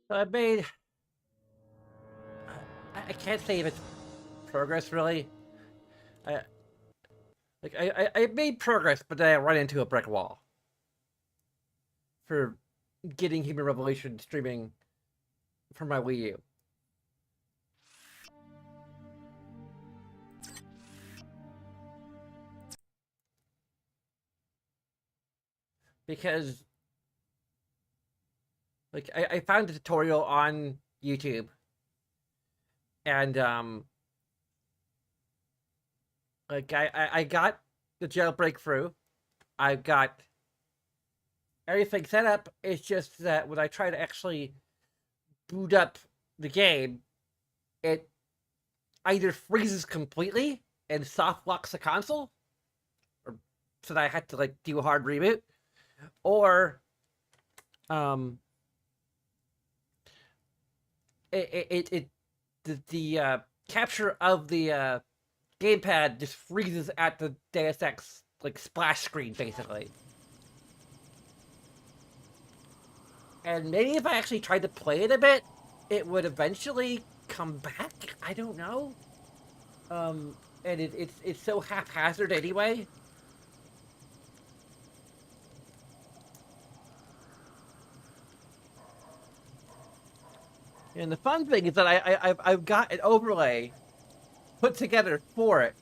So I made. I can't say if it's progress really. I I made progress, but then I run into a brick wall for getting Human Revolution streaming from my Wii U. Because I found a tutorial on YouTube and I got the jailbreak through. I've got everything set up. It's just that when I try to actually boot up the game, it either freezes completely and soft locks the console, or so that I had to like do a hard reboot, or um, it the capture of the gamepad just freezes at the Deus Ex like splash screen basically. And maybe if I actually tried to play it a bit, it would eventually come back. I don't know. And it's so haphazard anyway. And the fun thing is that I've got an overlay put together for it,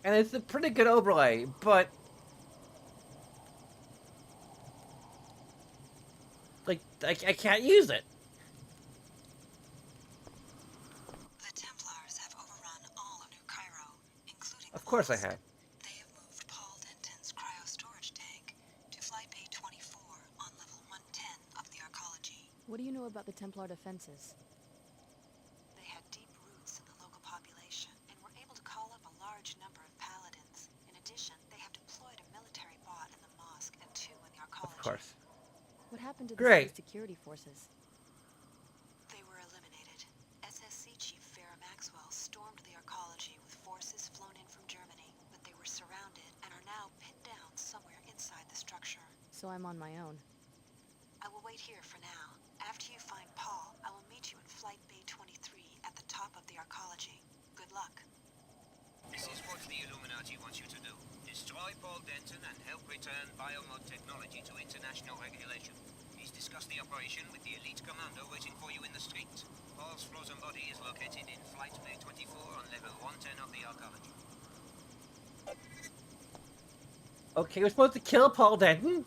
and it's a pretty good overlay. But like I can't use it. The Templars have overrun all of New Cairo, including Of the course I mosque. have. They have moved Paul Denton's cryo-storage tank to Flight Bay 24 on level 110 of the arcology. What do you know about the Templar defenses? They had deep roots in the local population and were able to call up a large number of paladins. In addition, they have deployed a military bot in the mosque and two in the Of arcology. course. What happened to the Great. city's security forces? They were eliminated. SSC Chief Vera Maxwell stormed the arcology with forces flown in from Germany, but they were surrounded and are now pinned down somewhere inside the structure. So I'm on my own. I will wait here for now. After you find Paul, I will meet you in Flight Bay 23 at the top of the arcology. Good luck. This is what the Illuminati wants you to do. Destroy Paul Denton and help return biomod technology to international regulation. Please discuss the operation with the elite commando waiting for you in the street. Paul's frozen body is located in Flight Bay 24 on level 110 of the arcology. Okay, we're supposed to kill Paul Denton?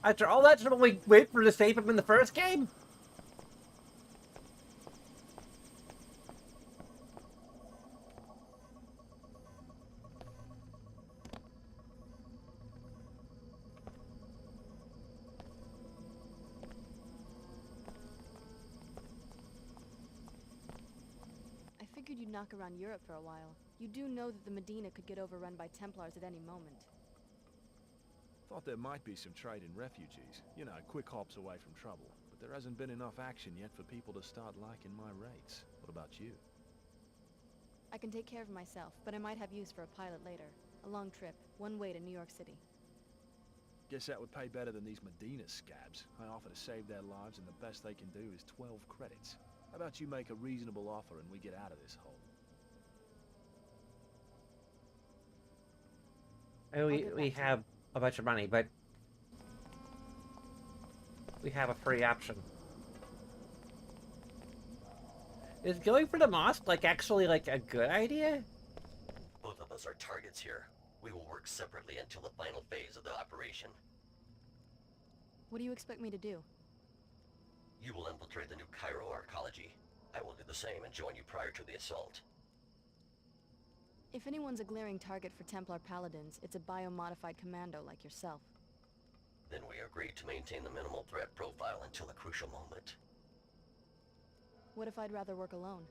After all that trouble we wait for to save him in the first game? I figured you'd knock around Europe for a while. You do know that the Medina could get overrun by Templars at any moment. Thought there might be some trade in refugees. You know, quick hops away from trouble. But there hasn't been enough action yet for people to start liking my rates. What about you? I can take care of myself, but I might have use for a pilot later. A long trip, one way to New York City. Guess that would pay better than these Medina scabs. I offer to save their lives and the best they can do is 12 credits. How about you make a reasonable offer and we get out of this hole? We have a bunch of money, but we have a free option. Is going for the mosque like actually like a good idea? Both of us are targets here. We will work separately until the final phase of the operation. What do you expect me to do? You will infiltrate the New Cairo arcology. I will do the same and join you prior to the assault. If anyone's a glaring target for Templar Paladins, it's a biomodified commando like yourself. Then we agree to maintain the minimal threat profile until a crucial moment. What if I'd rather work alone?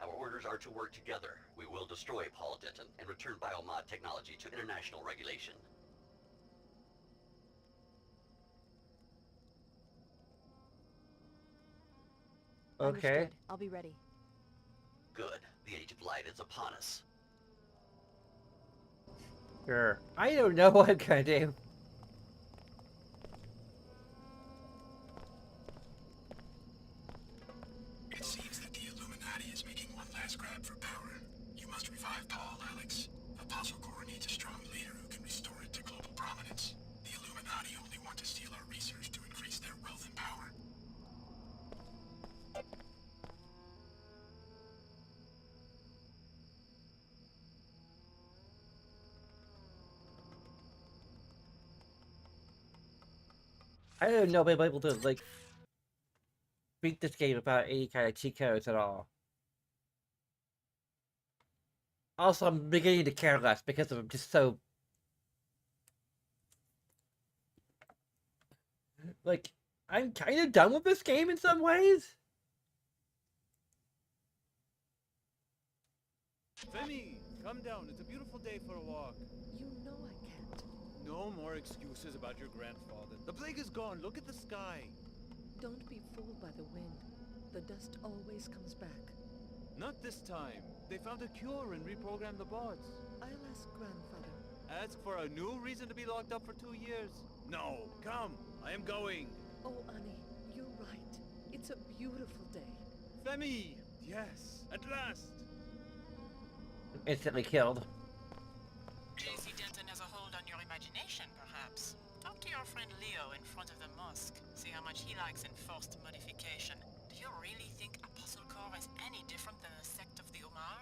Our orders are to work together. We will destroy Paul Denton and return biomod technology to international regulation. Okay. Understood. I'll be ready. Good. The Age of Light is upon us. Sure. I don't know what I'm gonna do. scrap for power. You must revive Paul, Alex. Apostle Corps needs a strong leader who can restore it to global prominence. The Illuminati only want to steal our research to increase their wealth and power. I don't know if I'm able to, like, beat this game without any kind of cheat codes at all. Also, I'm beginning to care less because I'm just so... Like, I'm kind of done with this game in some ways. Femi, come down. It's a beautiful day for a walk. You know I can't. No more excuses about your grandfather. The plague is gone. Look at the sky. Don't be fooled by the wind. The dust always comes back. Not this time. They found a cure and reprogrammed the bots. I'll ask grandfather. Ask for a new reason to be locked up for 2 years. No, come. I am going. Oh, Annie, you're right. It's a beautiful day. Femi! Yes, at last. Instantly killed. JC Denton has a hold on your imagination, perhaps. Talk to your friend Leo in front of the mosque. See how much he likes enforced modification. Do you really think Apostle Corps is any different than a sect of the Omar?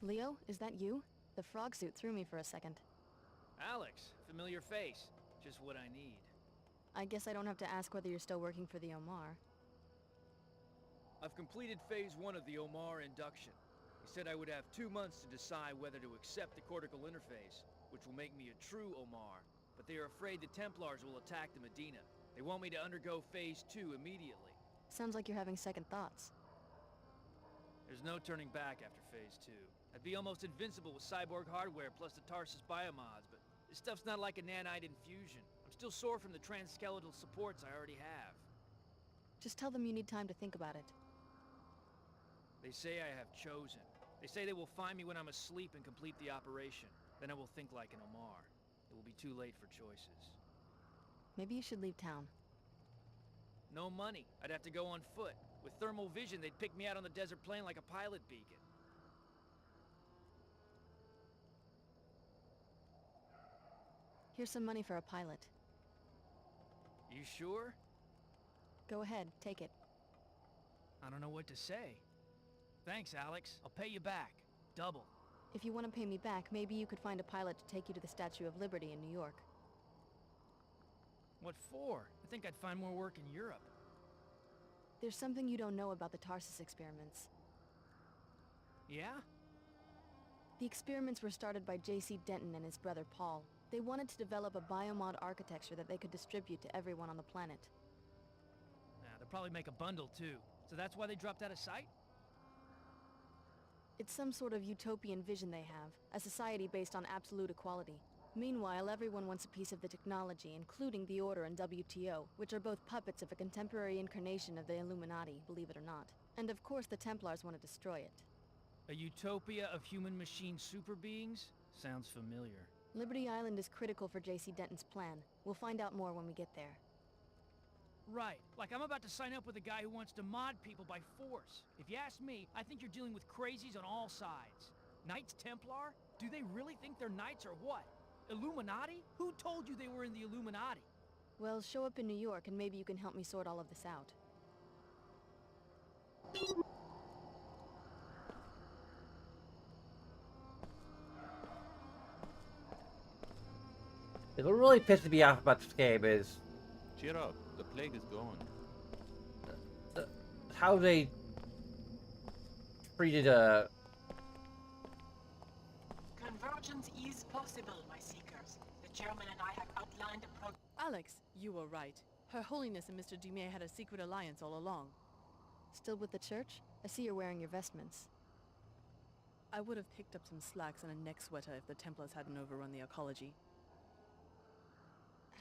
Leo, is that you? The frog suit threw me for a second. Alex, familiar face. Just what I need. I guess I don't have to ask whether you're still working for the Omar. I've completed phase 1 of the Omar induction. He said I would have 2 months to decide whether to accept the cortical interface, which will make me a true Omar. But they are afraid the Templars will attack the Medina. They want me to undergo phase 2 immediately. Sounds like you're having second thoughts. There's no turning back after phase 2. I'd be almost invincible with cyborg hardware plus the Tarsus biomods, but this stuff's not like a nanite infusion. I'm still sore from the transskeletal supports I already have. Just tell them you need time to think about it. They say I have chosen. They say they will find me when I'm asleep and complete the operation. Then I will think like an Omar. It will be too late for choices. Maybe you should leave town. No money. I'd have to go on foot. With thermal vision, they'd pick me out on the desert plain like a pilot beacon. Here's some money for a pilot. You sure? Go ahead, take it. I don't know what to say. Thanks, Alex. I'll pay you back. Double. If you want to pay me back, maybe you could find a pilot to take you to the Statue of Liberty in New York. What for? I think I'd find more work in Europe. There's something you don't know about the Tarsus experiments. Yeah? The experiments were started by J.C. Denton and his brother Paul. They wanted to develop a biomod architecture that they could distribute to everyone on the planet. They'll probably make a bundle, too. So that's why they dropped out of sight? It's some sort of utopian vision they have, a society based on absolute equality. Meanwhile, everyone wants a piece of the technology, including the Order and WTO, which are both puppets of a contemporary incarnation of the Illuminati, believe it or not. And of course the Templars want to destroy it. A utopia of human-machine super beings? Sounds familiar. Liberty Island is critical for J.C. Denton's plan. We'll find out more when we get there. Right. Like I'm about to sign up with a guy who wants to mod people by force. If you ask me, I think you're dealing with crazies on all sides. Knights Templar? Do they really think they're knights or what? Illuminati? Who told you they were in the Illuminati? Well, show up in New York and maybe you can help me sort all of this out. What really pisses me off about this game is Cheer up, the plague is gone. how they treated Convergence is possible, my seekers. The chairman and I have outlined a program. Alex, you were right. Her Holiness and Mr. Dumais had a secret alliance all along. Still with the church? I see you're wearing your vestments. I would have picked up some slacks and a neck sweater if the Templars hadn't overrun the ecology.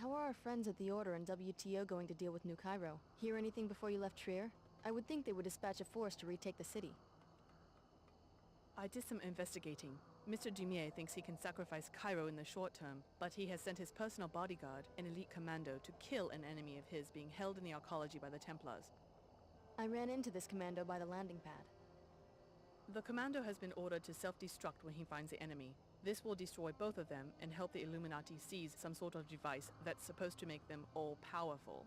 How are our friends at the Order and WTO going to deal with New Cairo? Hear anything before you left Trier? I would think they would dispatch a force to retake the city. I did some investigating. Mr. Dumier thinks he can sacrifice Cairo in the short term, but he has sent his personal bodyguard, an elite commando, to kill an enemy of his being held in the arcology by the Templars. I ran into this commando by the landing pad. The commando has been ordered to self-destruct when he finds the enemy. This will destroy both of them and help the Illuminati seize some sort of device that's supposed to make them all-powerful.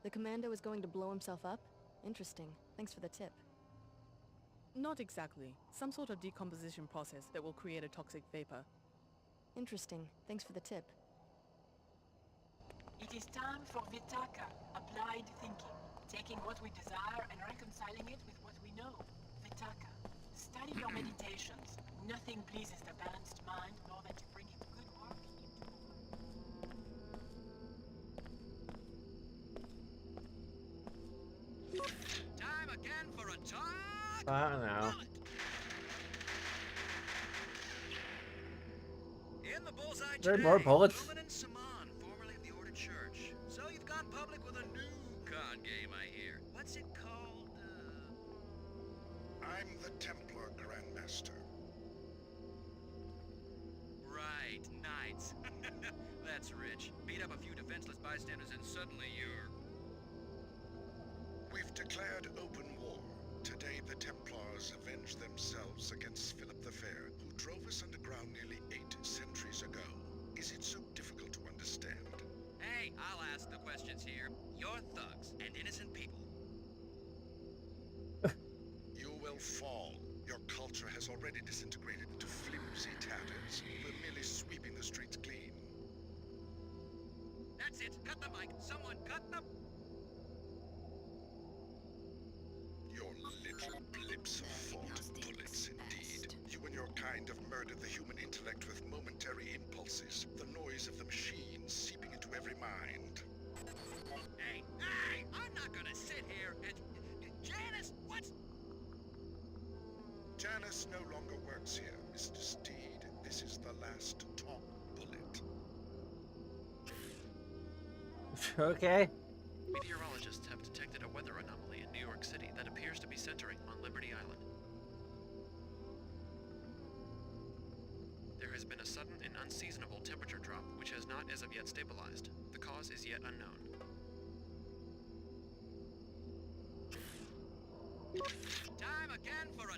The commando is going to blow himself up? Interesting. Thanks for the tip. Not exactly. Some sort of decomposition process that will create a toxic vapor. Interesting. Thanks for the tip. It is time for Vitaka, applied thinking. Taking what we desire and reconciling it with what we know. Vitaka, study your meditations. Nothing pleases the balanced mind more than to bring its good work into Time again for a talk! I don't know. In the bullseye There are today, more bullets. Lumen Saman, formerly of the Order Church. So you've gone public with a new con game, I hear. What's it called? I'm the Templar Grandmaster. Right, Knights. That's rich. Beat up a few defenseless bystanders and suddenly you're... We've declared open war. Today the Templars avenge themselves against Philip the Fair, who drove us underground nearly 8 centuries ago. Is it so difficult to understand? Hey, I'll ask the questions here. You're thugs and innocent people. You will fall. Your culture has already disintegrated into flimsy tatters. We're merely sweeping the streets clean. That's it. Cut the mic. Someone cut the... Your little blips of thought, bullets indeed. You and your kind have murdered the human intellect with momentary impulses, the noise of the machines seeping into every mind. Hey, I'm not gonna sit here and... Janice, what's... Janice no longer works here, Mr. Steed. This is the last top bullet. Okay. Meteorologists have detected a weather anomaly in New York City that appears to be centering on Liberty Island. There has been a sudden and unseasonable temperature drop, which has not as of yet stabilized. The cause is yet unknown. Time again for a...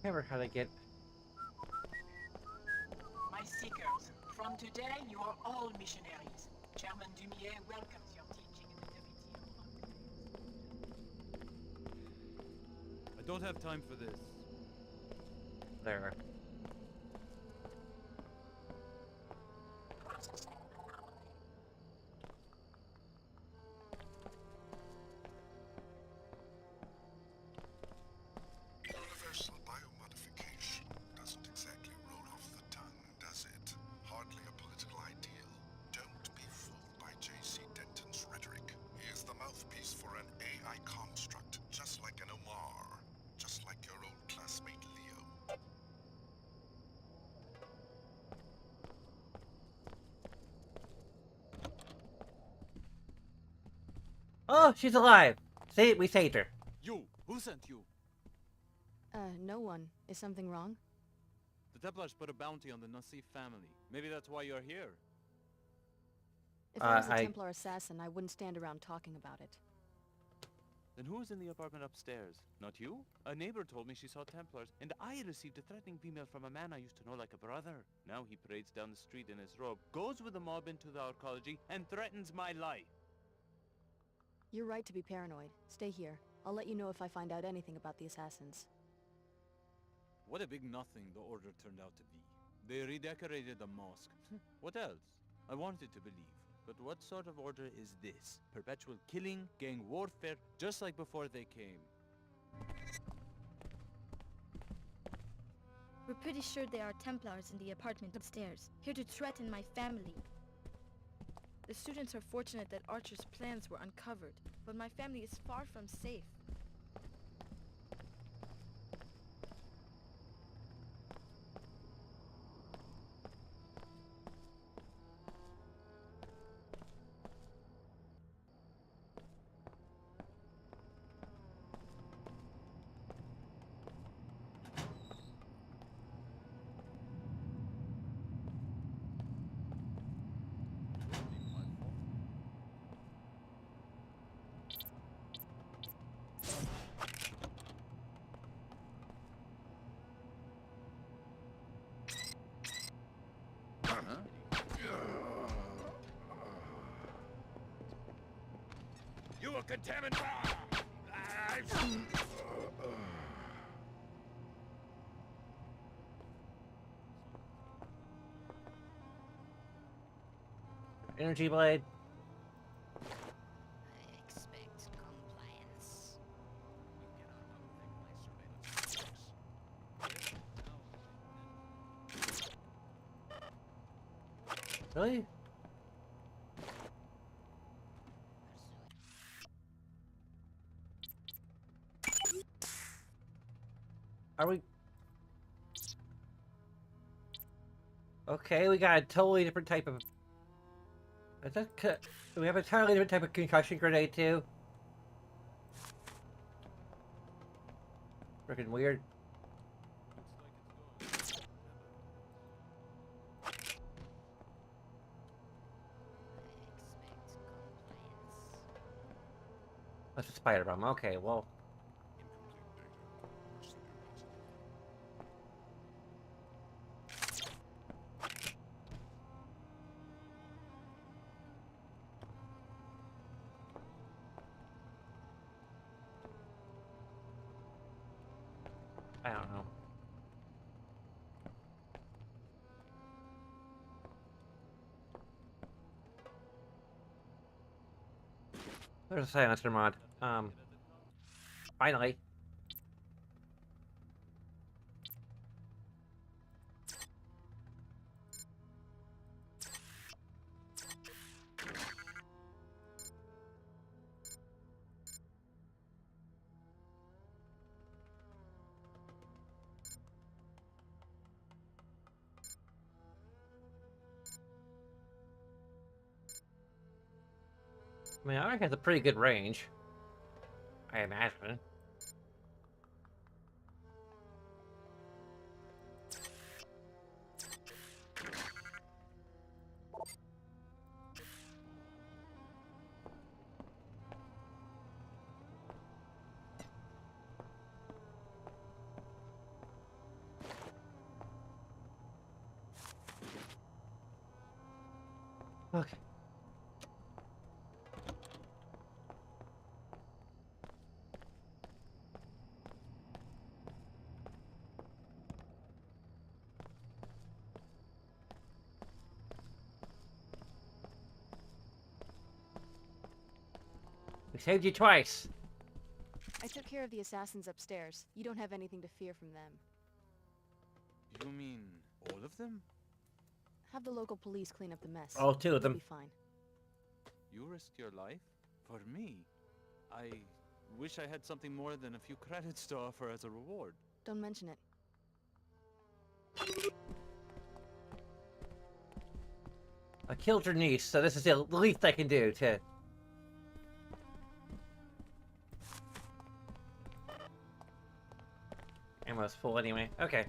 Never how to get. My seekers, from today you are all missionaries. Chairman Dumier welcomes your teaching in the WTO. I don't have time for this. There. Universal biomodification doesn't exactly roll off the tongue, does it? Hardly a political ideal. Don't be fooled by J.C. Denton's rhetoric. He is the mouthpiece for an AI construct, just like an Omar. Just like your old classmate Leo. Oh, she's alive. See, we saved her. You! Who sent you? No one. Is something wrong? The Templars put a bounty on the Nassif family. Maybe that's why you're here. If I was a I- Templar assassin, I wouldn't stand around talking about it. Then who is in the apartment upstairs? Not you? A neighbor told me she saw Templars, and I received a threatening email from a man I used to know like a brother. Now he parades down the street in his robe, goes with the mob into the arcology, and threatens my life. You're right to be paranoid. Stay here. I'll let you know if I find out anything about the assassins. What a big nothing the order turned out to be. They redecorated the mosque. What else? I wanted to believe. But what sort of order is this? Perpetual killing, gang warfare, just like before they came. We're pretty sure there are Templars in the apartment upstairs, here to threaten my family. The students are fortunate that Archer's plans were uncovered, but my family is far from safe. You a contaminant! Energy blade. I expect compliance. Really? Are we? Okay, we got a totally different type of. Is that? We have a totally different type of concussion grenade too. Freaking weird. That's a spider bomb. Okay, well. I don't know. There's a silencer mod. Finally. I mean, I think has a pretty good range. I imagine. Okay. We saved you twice. I took care of the assassins upstairs. You don't have anything to fear from them. You mean all of them? Have the local police clean up the mess. All two of them. You'll be fine. You risked your life? For me? I wish I had something more than a few credits to offer as a reward. Don't mention it. I killed your niece, so this is the least I can do to... Ammo's full anyway. Okay.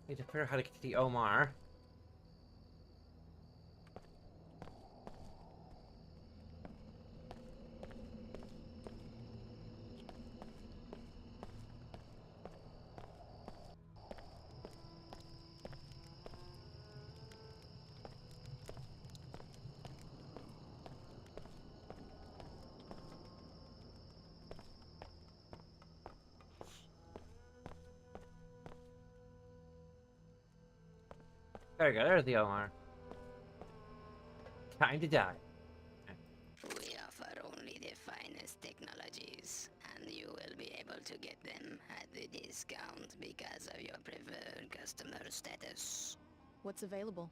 Need to figure out how to get to the Omar. There we go, there's the Omar. Time to die. We offer only the finest technologies, and you will be able to get them at the discount because of your preferred customer status. What's available?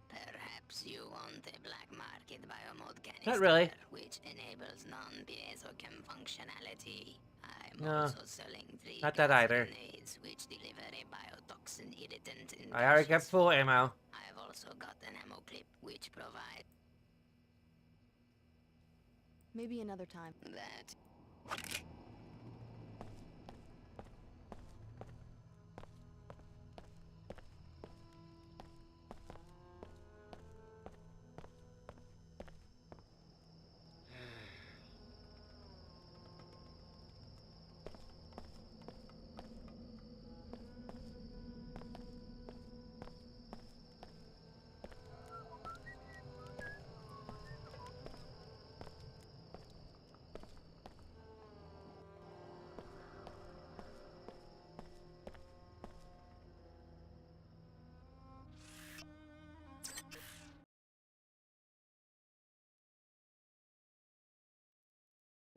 Perhaps you want a black market biomod canister, Not really. which enables non-piezochem functionality. I'm No, also selling 3 not that either. grenades, which deliver a biotoxin irritant in I already got pouches. full ammo. I've also got an ammo clip, which provides Maybe another time. that.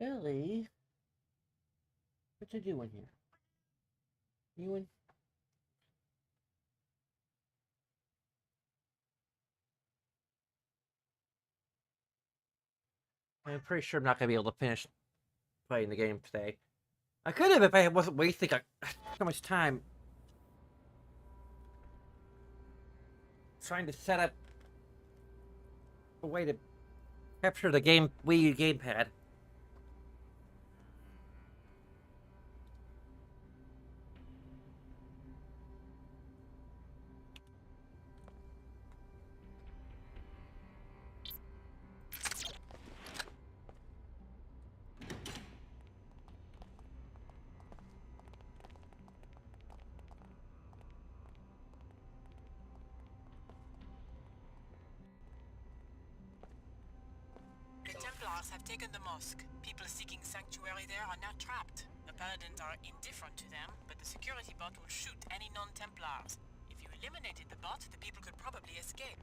Ellie, what you doing here? You? I'm pretty sure I'm not gonna be able to finish playing the game today. I could have if I wasn't wasting so much time trying to set up a way to capture the game Wii U gamepad. The Templars have taken the mosque. People seeking sanctuary there are now trapped. The Paladins are indifferent to them, but the security bot will shoot any non-Templars. If you eliminated the bot, the people could probably escape.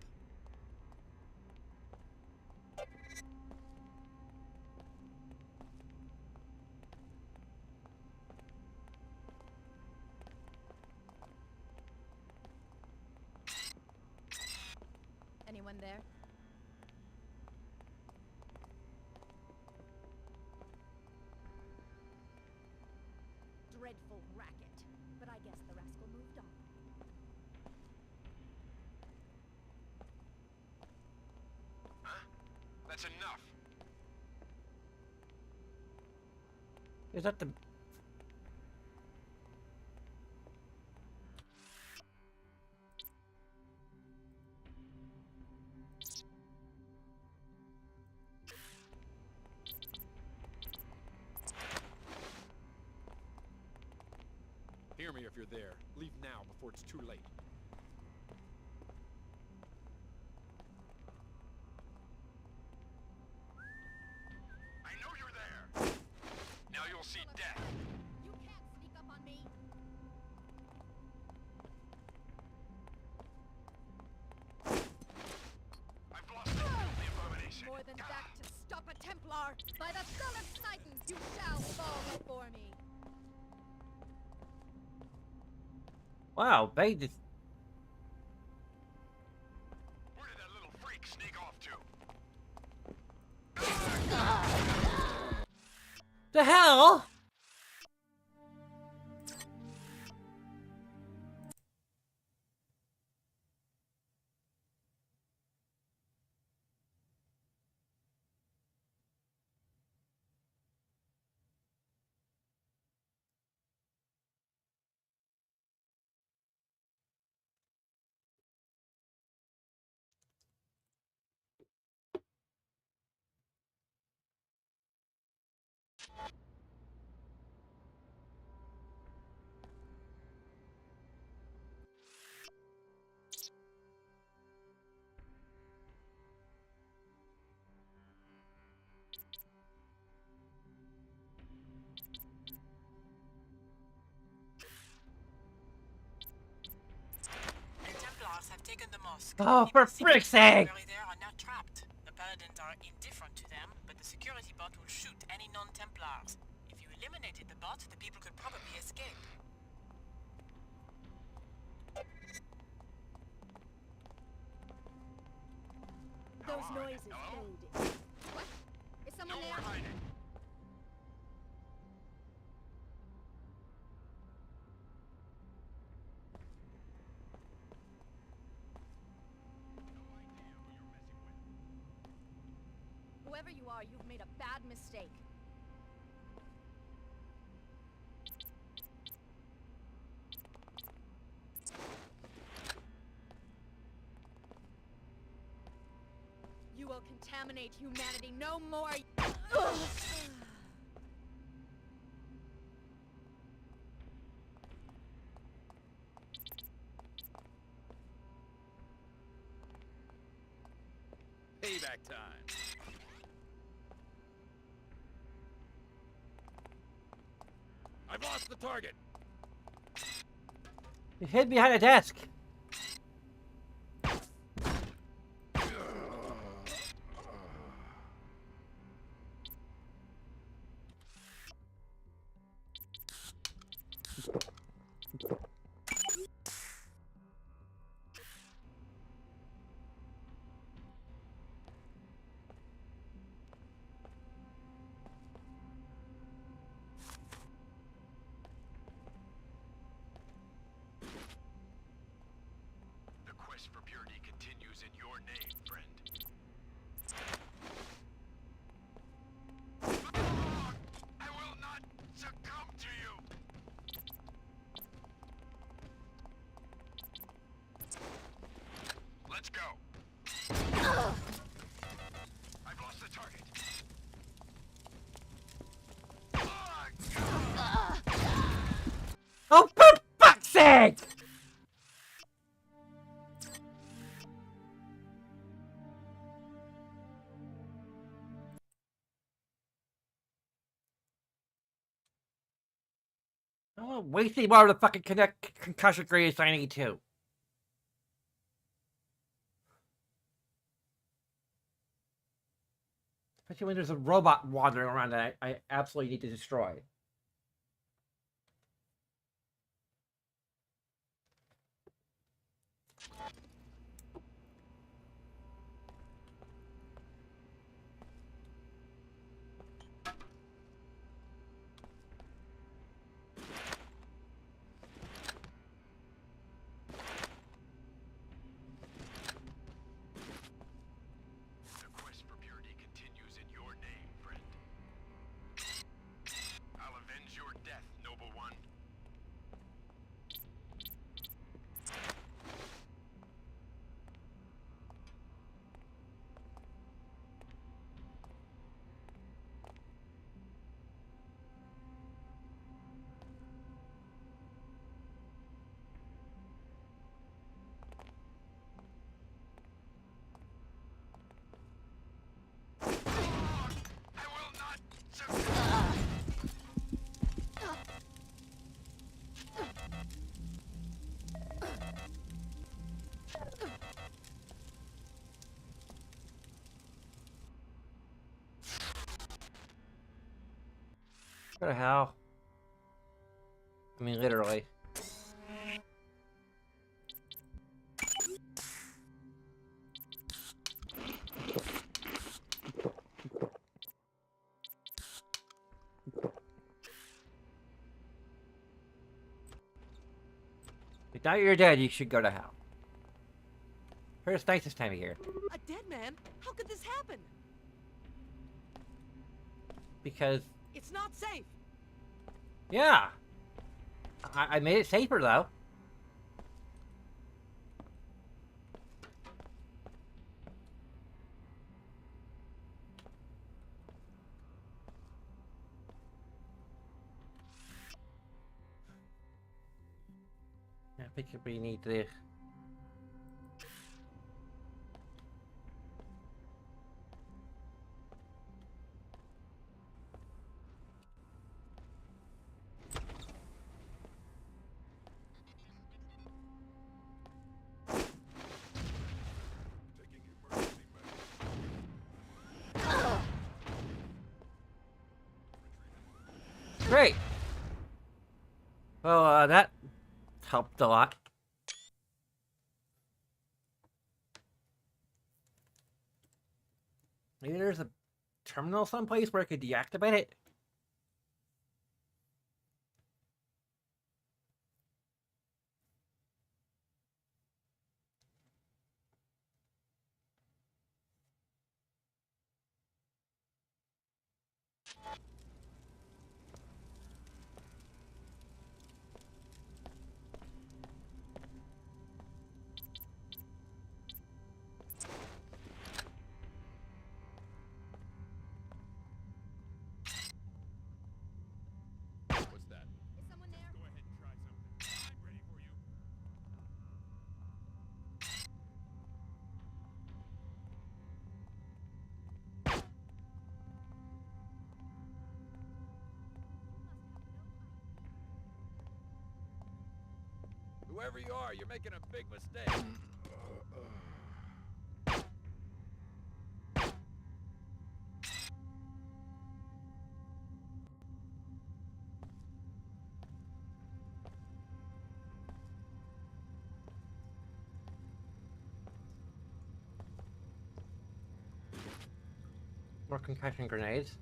Anyone there? Dreadful racket, but I guess the rascal moved on. Huh? That's enough. Is that the... Hear me if you're there. Leave now before it's too late. I know you're there. Now you'll see death. You can't sneak up on me. I've lost the abomination. More than that to stop a Templar. By the son of Titan, you shall fall before me. Wow, they just... Where did that little freak sneak off to? The hell? The Templars have taken the mosque. Oh, People for seeking frick's sake! sanctuary there are now trapped. The Paladins are indifferent to them, but the security bot will shoot any non-Templars. If you eliminated the bot, the people could probably escape. Those noises faded. What? Is someone No there? more hiding. Whoever you are, you've made a bad mistake. You will contaminate humanity no more. Ugh. Payback time. I've lost the target. You hid behind a desk. The quest for purity continues in your name, friend. I will not succumb to you! Let's go! I've lost the target. Oh, for fuck's sake! Oh, wasting more of the fucking concussion grenades I need to. Especially when there's a robot wandering around that I absolutely need to destroy. The quest for purity continues in your name, friend. I'll avenge your death, noble one. I will not succumb! What the hell? I mean, literally. But now you're dead, you should go to hell. Heard it's nice this time of year. A dead man? How could this happen? Because, It's not safe. yeah. I made it safer, though. I think we need to... Great! Well, that helped a lot. Maybe there's a terminal someplace where I could deactivate it? What's that? Is someone there? Go ahead and try something. I'm ready for you. Whoever you are, you're making a big mistake. More concussion grenades.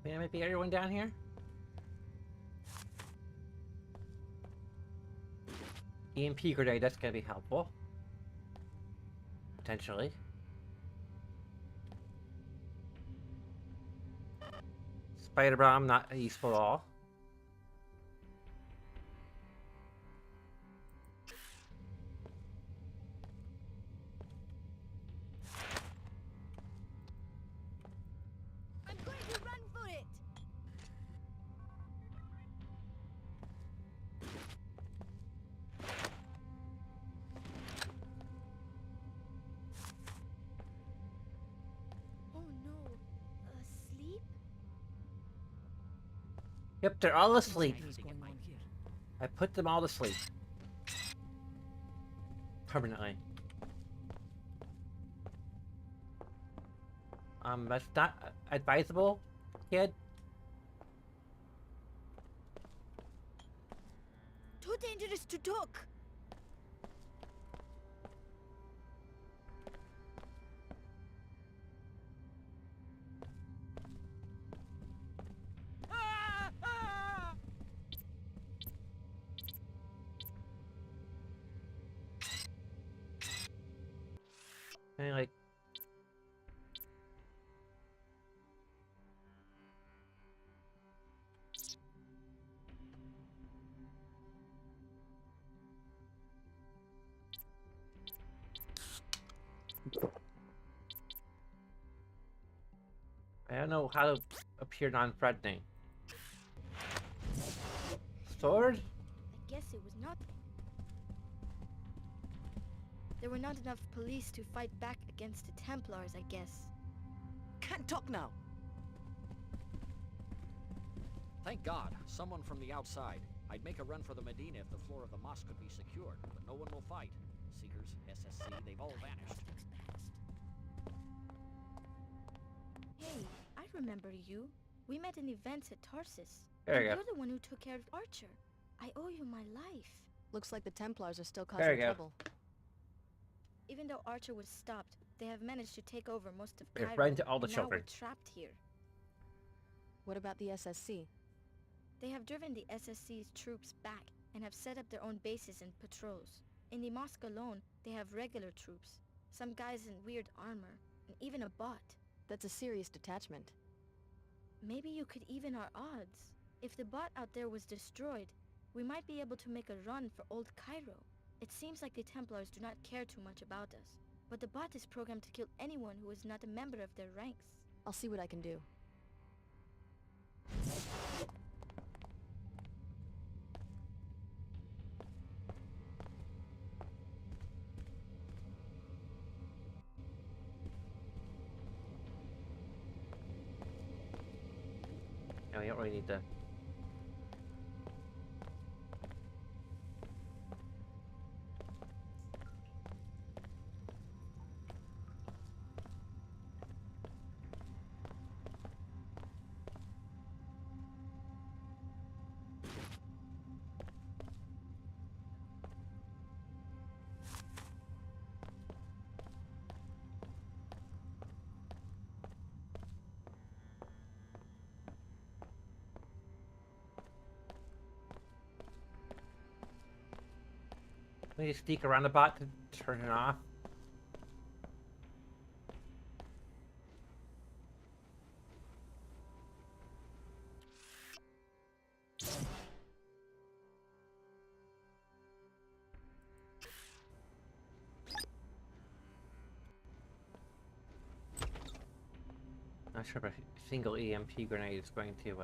May I maybe everyone down here? EMP grenade, that's gonna be helpful. Potentially. Spider bomb, not useful at all. I'm going to run for it! Oh no. Asleep? Yep, they're all asleep. I put them all to sleep. Permanently. That's not advisable, kid. Too dangerous to talk! And like, I don't know how to appear non-threatening. Sword? I guess it was not. There were not enough police to fight back against the Templars, I guess. Can't talk now. Thank God, someone from the outside. I'd make a run for the Medina if the floor of the mosque could be secured, but no one will fight. Seekers, SSC, they've all vanished. Hey, I remember you. We met in events at Tarsus. There you And go. you're the one who took care of Archer. I owe you my life. Looks like the Templars are still There causing you go. trouble. Even though Archer was stopped, they have managed to take over most of They're Cairo. frightened to all the and children. Now we're trapped here. What about the SSC? They have driven the SSC's troops back and have set up their own bases and patrols. In the mosque alone, they have regular troops, some guys in weird armor, and even a bot. That's a serious detachment. Maybe you could even our odds. If the bot out there was destroyed, we might be able to make a run for Old Cairo. It seems like the Templars do not care too much about us, but the bot is programmed to kill anyone who is not a member of their ranks. I'll see what I can do. No, we don't really need to. Maybe sneak around the bot to turn it off. Not sure if a single EMP grenade is going to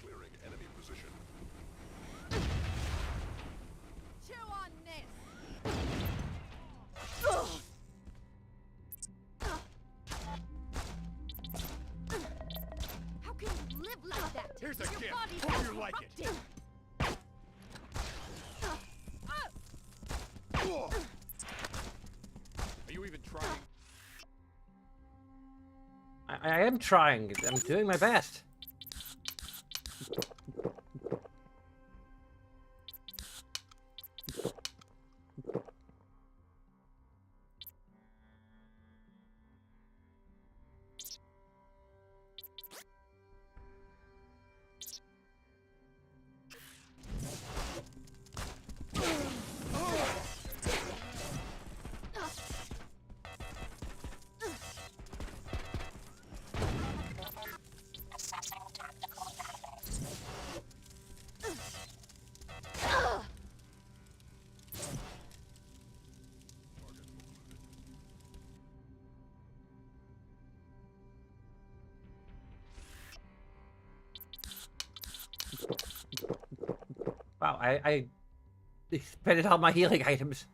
Clearing enemy position. Chew on this! How can you live like that? Here's a Your gift. body's Hope you all like it. corrupted. I am trying. I'm doing my best. Wow, I expended all my healing items.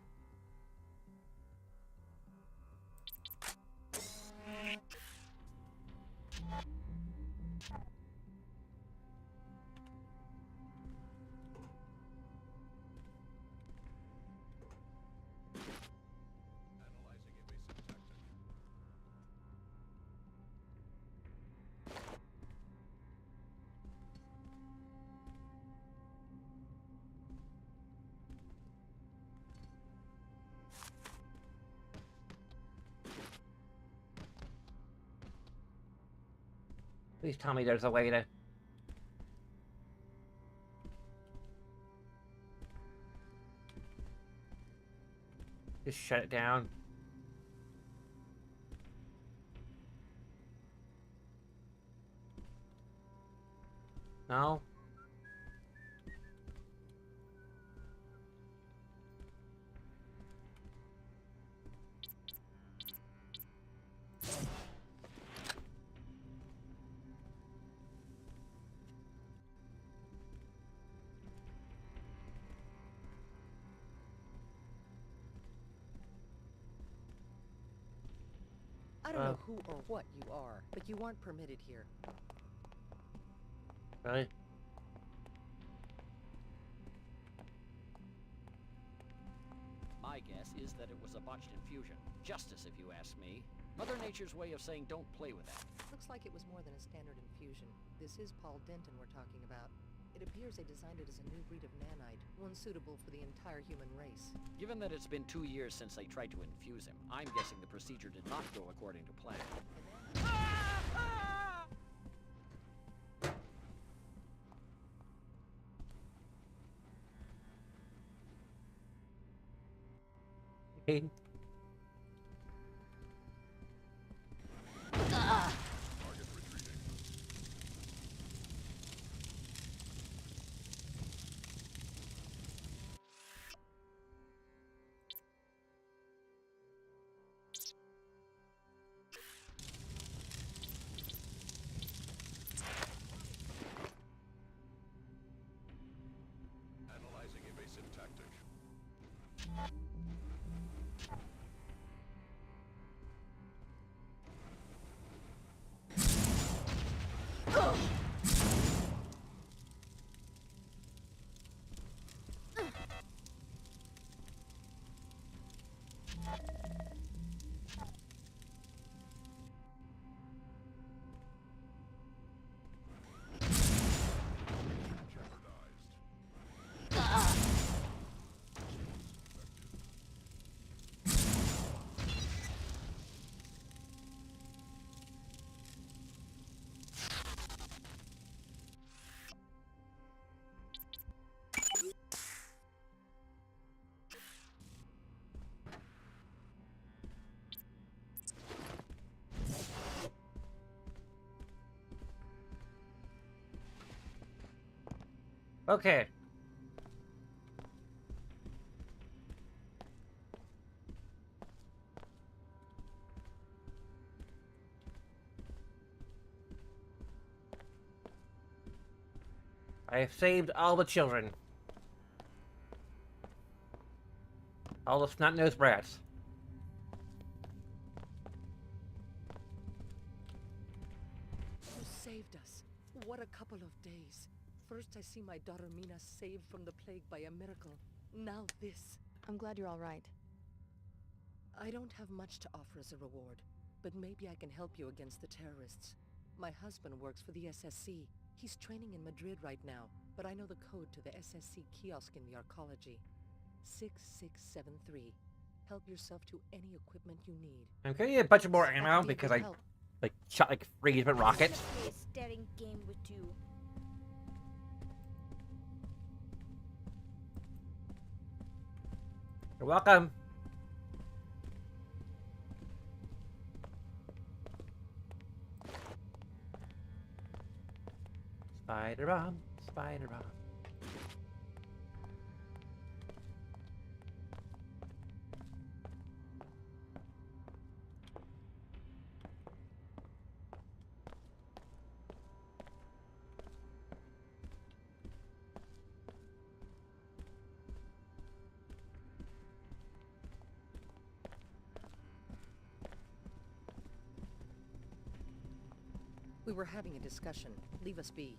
Please tell me there's a way to... just shut it down. No? I don't know who or what you are, but you aren't permitted here. Really? My guess is that it was a botched infusion. Justice, if you ask me. Mother Nature's way of saying don't play with that. Looks like it was more than a standard infusion. This is Paul Denton we're talking about. It appears they designed it as a new breed of nanite, one suitable for the entire human race. Given that it's been 2 years since they tried to infuse him, I'm guessing the procedure did not go according to plan. Okay. Analyzing evasive tactic. Okay. I have saved all the children. All the snot-nosed brats. You saved us. What a couple of days. First I see my daughter Mina saved from the plague by a miracle. Now this. I'm glad you're all right. I don't have much to offer as a reward. but maybe I can help you against the terrorists. My husband works for the SSC. He's training in Madrid right now, but I know the code to the SSC kiosk in the arcology. 6673. Help yourself to any equipment you need. I'm gonna need a bunch of more ammo because I like shot like 3 different rockets. Play a staring game with you. You're welcome. Spider bomb, spider bomb. We were having a discussion. Leave us be.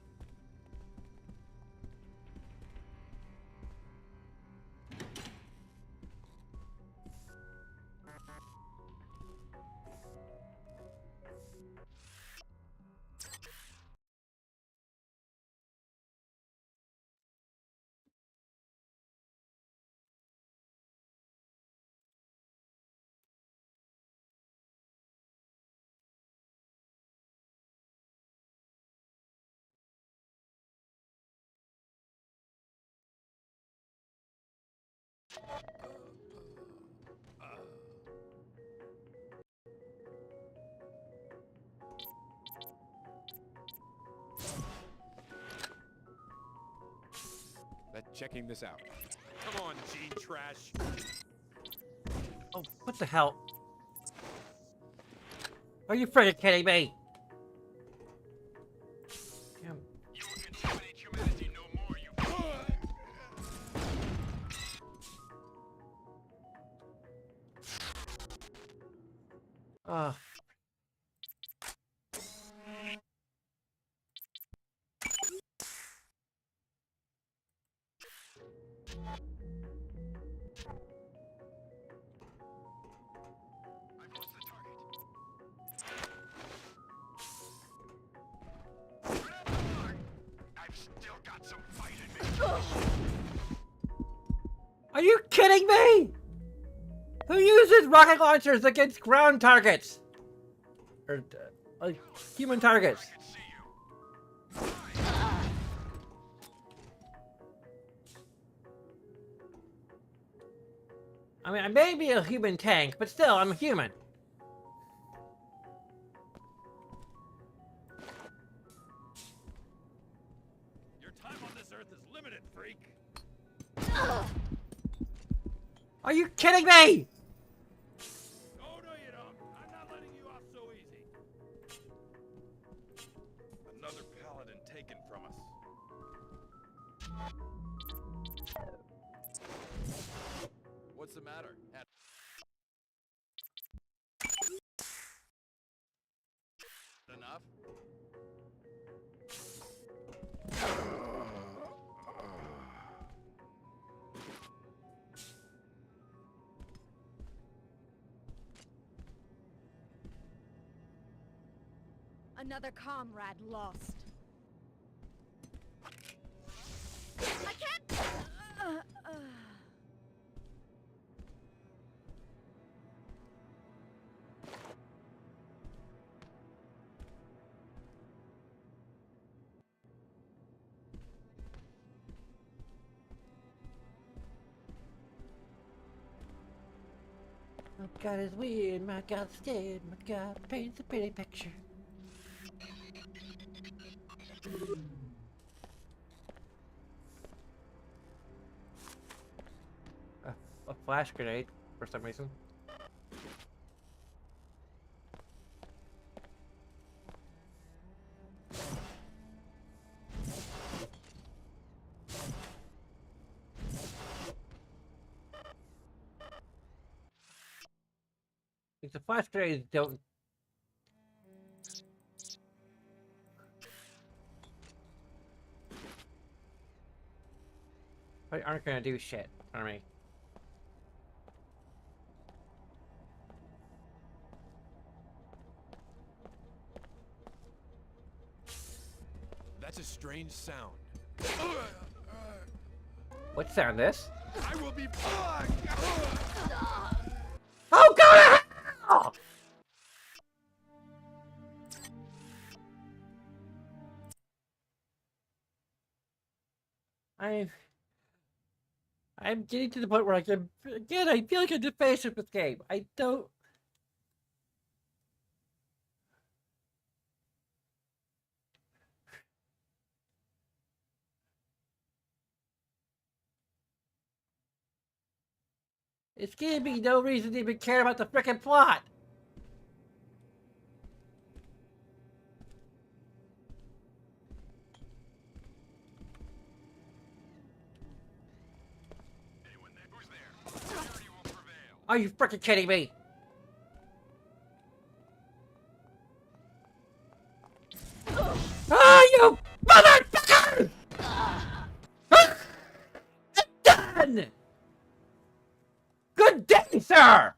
Let's checking this out. Come on, gene trash. Oh, what the hell? Are you freaking kidding me? Damn. You will contaminate humanity no more, you... Ugh. I've lost the target. I've still got some fight in me. Are you kidding me? Who uses rocket launchers against ground targets? Or human targets? I mean, I may be a human tank, but still, I'm a human. Your time on this earth is limited, freak. Are you kidding me? Oh, no, you don't. I'm not letting you off so easy. Another paladin taken from us. What's the matter? Enough? Another comrade lost. I can't. My God is weird, my God's dead, my God paints a pretty picture. A flash grenade, for some reason. The flash grenades don't... They aren't gonna do shit for me. strange sound. What sound this? I will be. Oh, go to hell! I'm getting to the point where I feel like I'm defaced with this game. I don't. It's giving me no reason to even care about the frickin' plot. Are you frickin' kidding me? Ah, you motherfucker! I'm done! Good day, sir!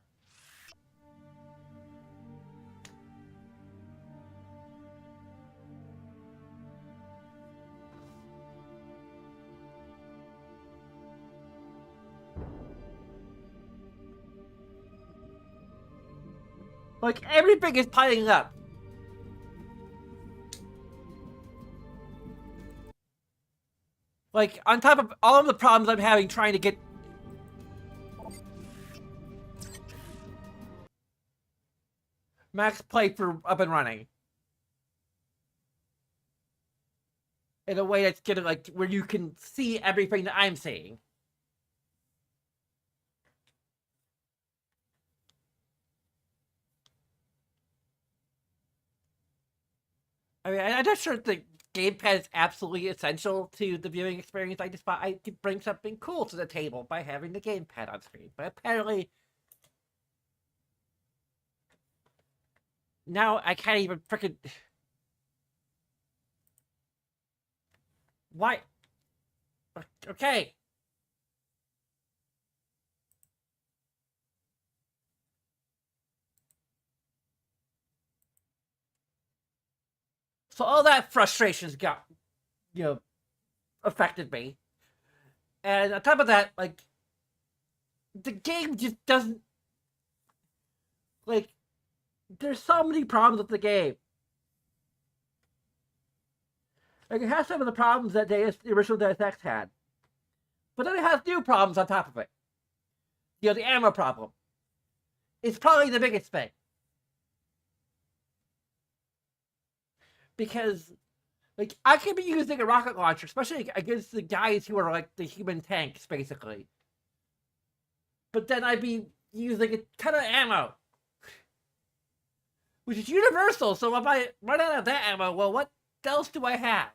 Like, everything is piling up. Like, on top of all of the problems I'm having trying to get... Max playthrough up and running. In a way that's gonna, like, where you can see everything that I'm seeing. I mean, I'm not sure if the gamepad is absolutely essential to the viewing experience. I just thought I could bring something cool to the table by having the gamepad on screen. But apparently, now I can't even frickin'... Why? Okay. So all that frustration's got, affected me. And on top of that, like, the game just doesn't... Like, there's so many problems with the game. Like, it has some of the problems that the original Deus Ex had. But then it has new problems on top of it. The ammo problem. It's probably the biggest thing. Because, like, I could be using a rocket launcher, especially against the guys who are, like, the human tanks, basically. But then I'd be using a ton of ammo. Which is universal, so if I run out of that ammo, well, what else do I have?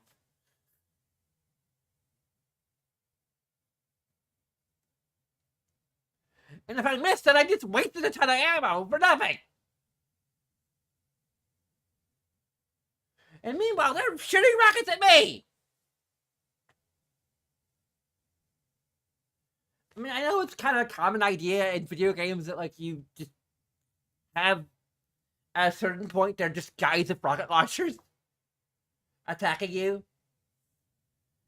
And if I missed it, I just wasted a ton of ammo for nothing. And meanwhile, they're shooting rockets at me! I mean, I know it's kind of a common idea in video games that, like, you just have, at a certain point, they're just guys with rocket launchers attacking you.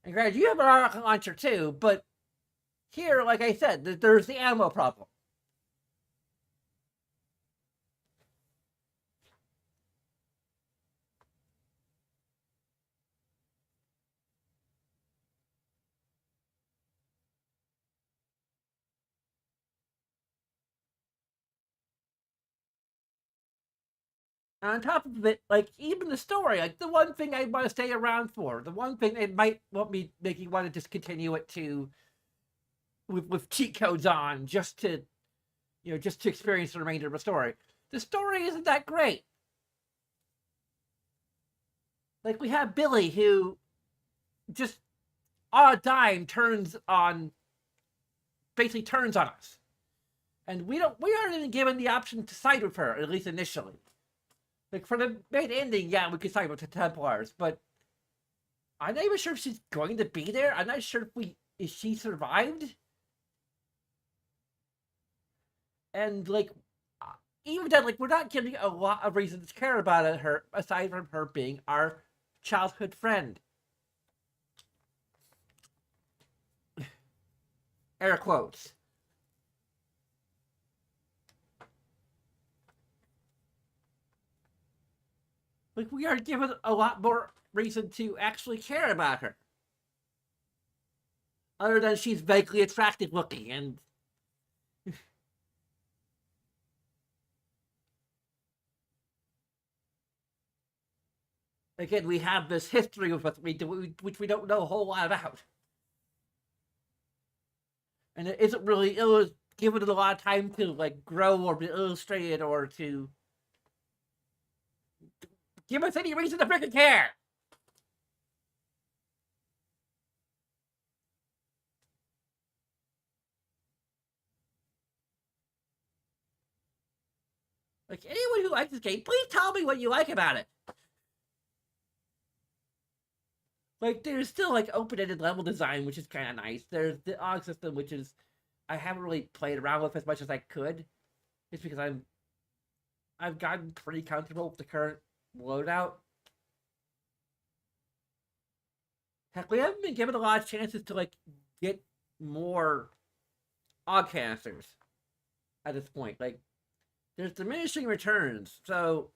And granted, you have a rocket launcher too, but here, like I said, there's the ammo problem. On top of it, like, even the story, like, the one thing I want to stay around for, the one thing they might want me make you want to just continue it to with cheat codes on just to experience the remainder of the story. The story isn't that great. Like, we have Billy who just on a dime basically turns on us. And we aren't even given the option to side with her, at least initially. Like, for the main ending, yeah, we could side with the Templars, but I'm not even sure if she's going to be there. I'm not sure if she survived. And, like, even then, like, we're not getting a lot of reasons to care about her, aside from her being our childhood friend. Air quotes. Like, we are given a lot more reason to actually care about her. Other than she's vaguely attractive looking, and again, we have this history of what we do, which we don't know a whole lot about. And it isn't really given it a lot of time to, like, grow or be illustrated or to give us any reason to freaking care. Like, anyone who likes this game, please tell me what you like about it. Like, there's still, like, open-ended level design, which is kind of nice. There's the AUG system, which is I haven't really played around with as much as I could. It's because I've gotten pretty comfortable with the current loadout. Heck, we haven't been given a lot of chances to, like, get more AUG canisters at this point. Like, there's diminishing returns, so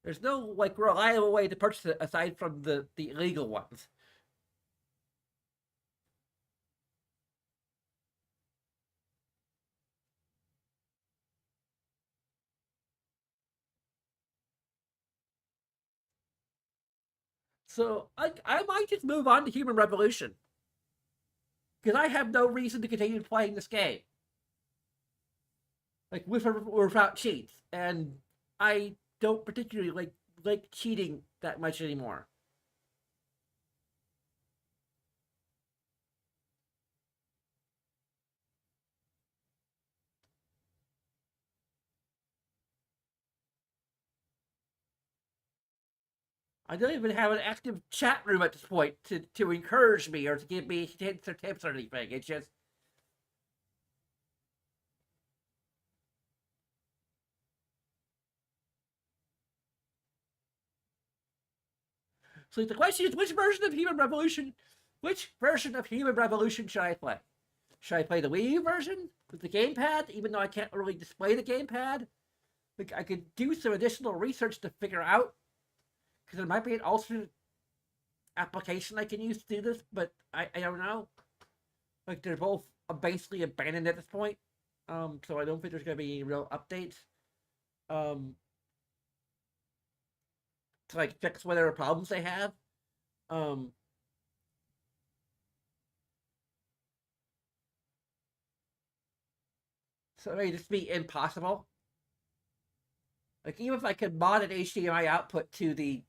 there's no, like, reliable way to purchase it aside from the illegal ones. So I might just move on to Human Revolution. Because I have no reason to continue playing this game. Like, with or without cheats. And I don't particularly like cheating that much anymore. I don't even have an active chat room at this point to encourage me or to give me hints or tips or anything. It's just so the question is, which version of Human Revolution should I play? Should I play the Wii U version with the gamepad, even though I can't really display the gamepad? Like, I could do some additional research to figure out, because there might be an alternate application I can use to do this, but I don't know. Like, they're both basically abandoned at this point, so I don't think there's going to be any real updates. To, like, fix whatever problems they have. So it may just be impossible. Like, even if I could mod an HDMI output to the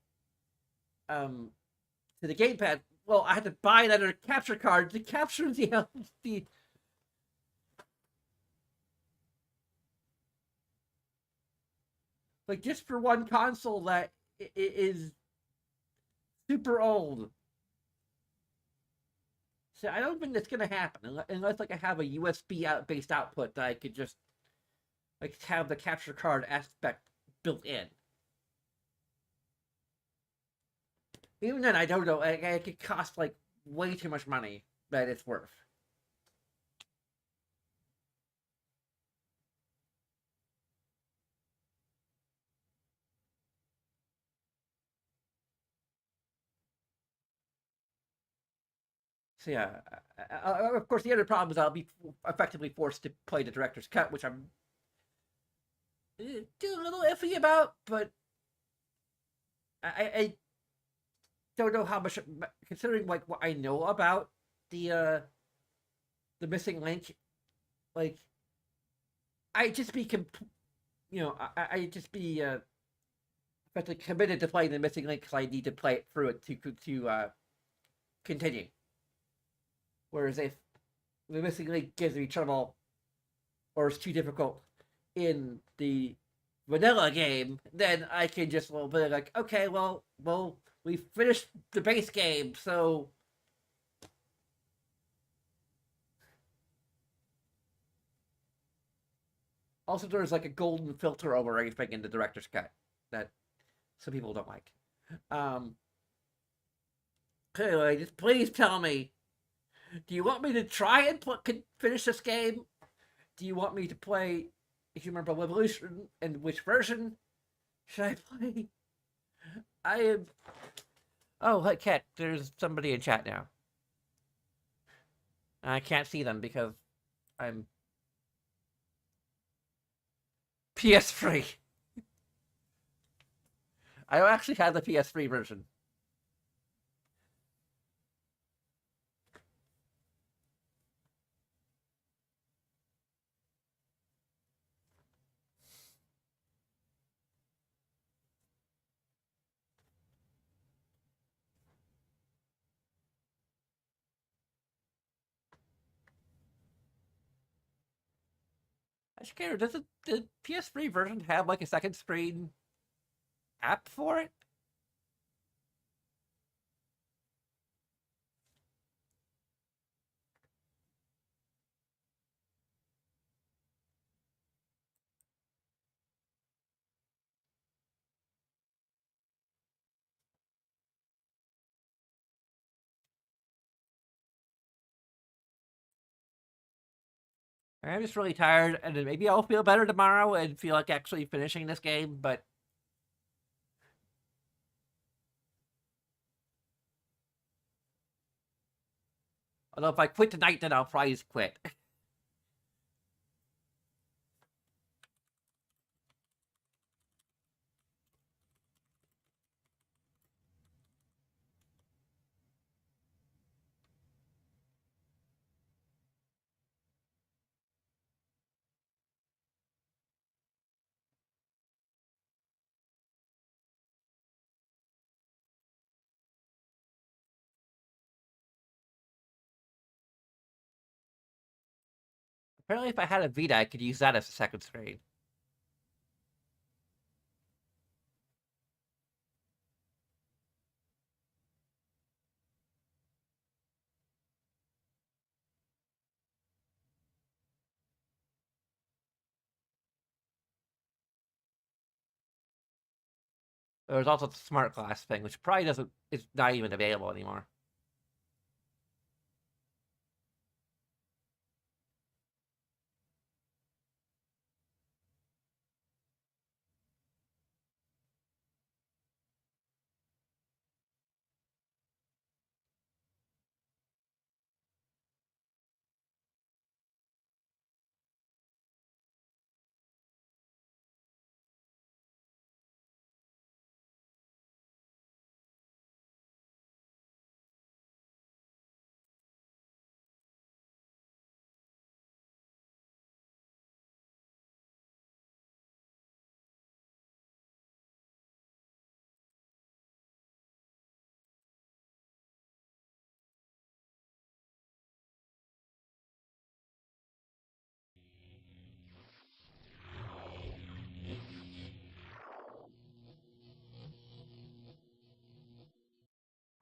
gamepad, well, I had to buy another capture card to capture the like, just for one console that is super old. So I don't think that's gonna happen unless like I have a USB based output that I could just like have the capture card aspect built in. Even then, I don't know. It could cost like way too much money that it's worth. So yeah, of course, the other problem is I'll be effectively forced to play the director's cut, which I'm a little iffy about, but I don't know how much, considering like what I know about the missing link. Like, I just be I just be effectively committed to playing the missing link because I need to play it through it to continue. Whereas if the missing link gives me trouble or is too difficult in the vanilla game, then I can just be like, okay, well, we finished the base game, so also there's like a golden filter over everything in the director's cut that some people don't like. Anyway, just please tell me. Do you want me to try and finish this game? Do you want me to play Human Revolution? And which version should I play? I am. Oh, heck, cat. There's somebody in chat now. I can't see them because I'm PS3. I actually had the PS3 version. Actually, does the PS3 version have like a second screen app for it? I'm just really tired, and then maybe I'll feel better tomorrow and feel like actually finishing this game, but although if I quit tonight, then I'll probably just quit. Apparently, if I had a Vita, I could use that as a second screen. There's also the smart glass thing, which probably doesn't is not even available anymore.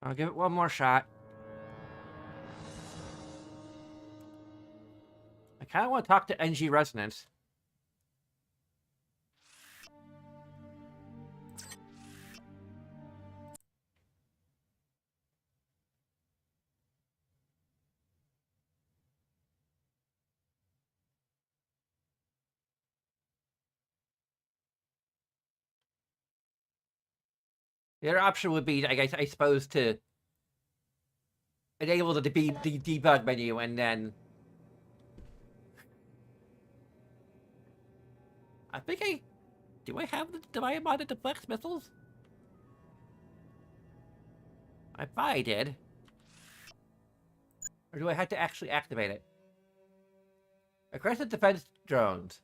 I'll give it one more shot. I kind of want to talk to NG Resonance. The other option would be, I suppose, to enable the debug menu and then I think do I have the mod that deflects missiles? I thought I did. Or do I have to actually activate it? Aggressive defense drones.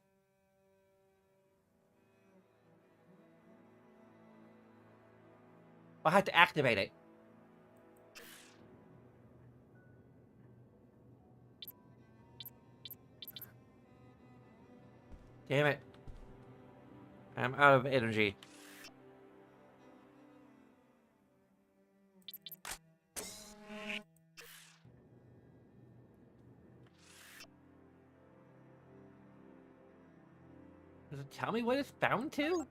I'll have to activate it. Damn it. I'm out of energy. Does it tell me what it's bound to?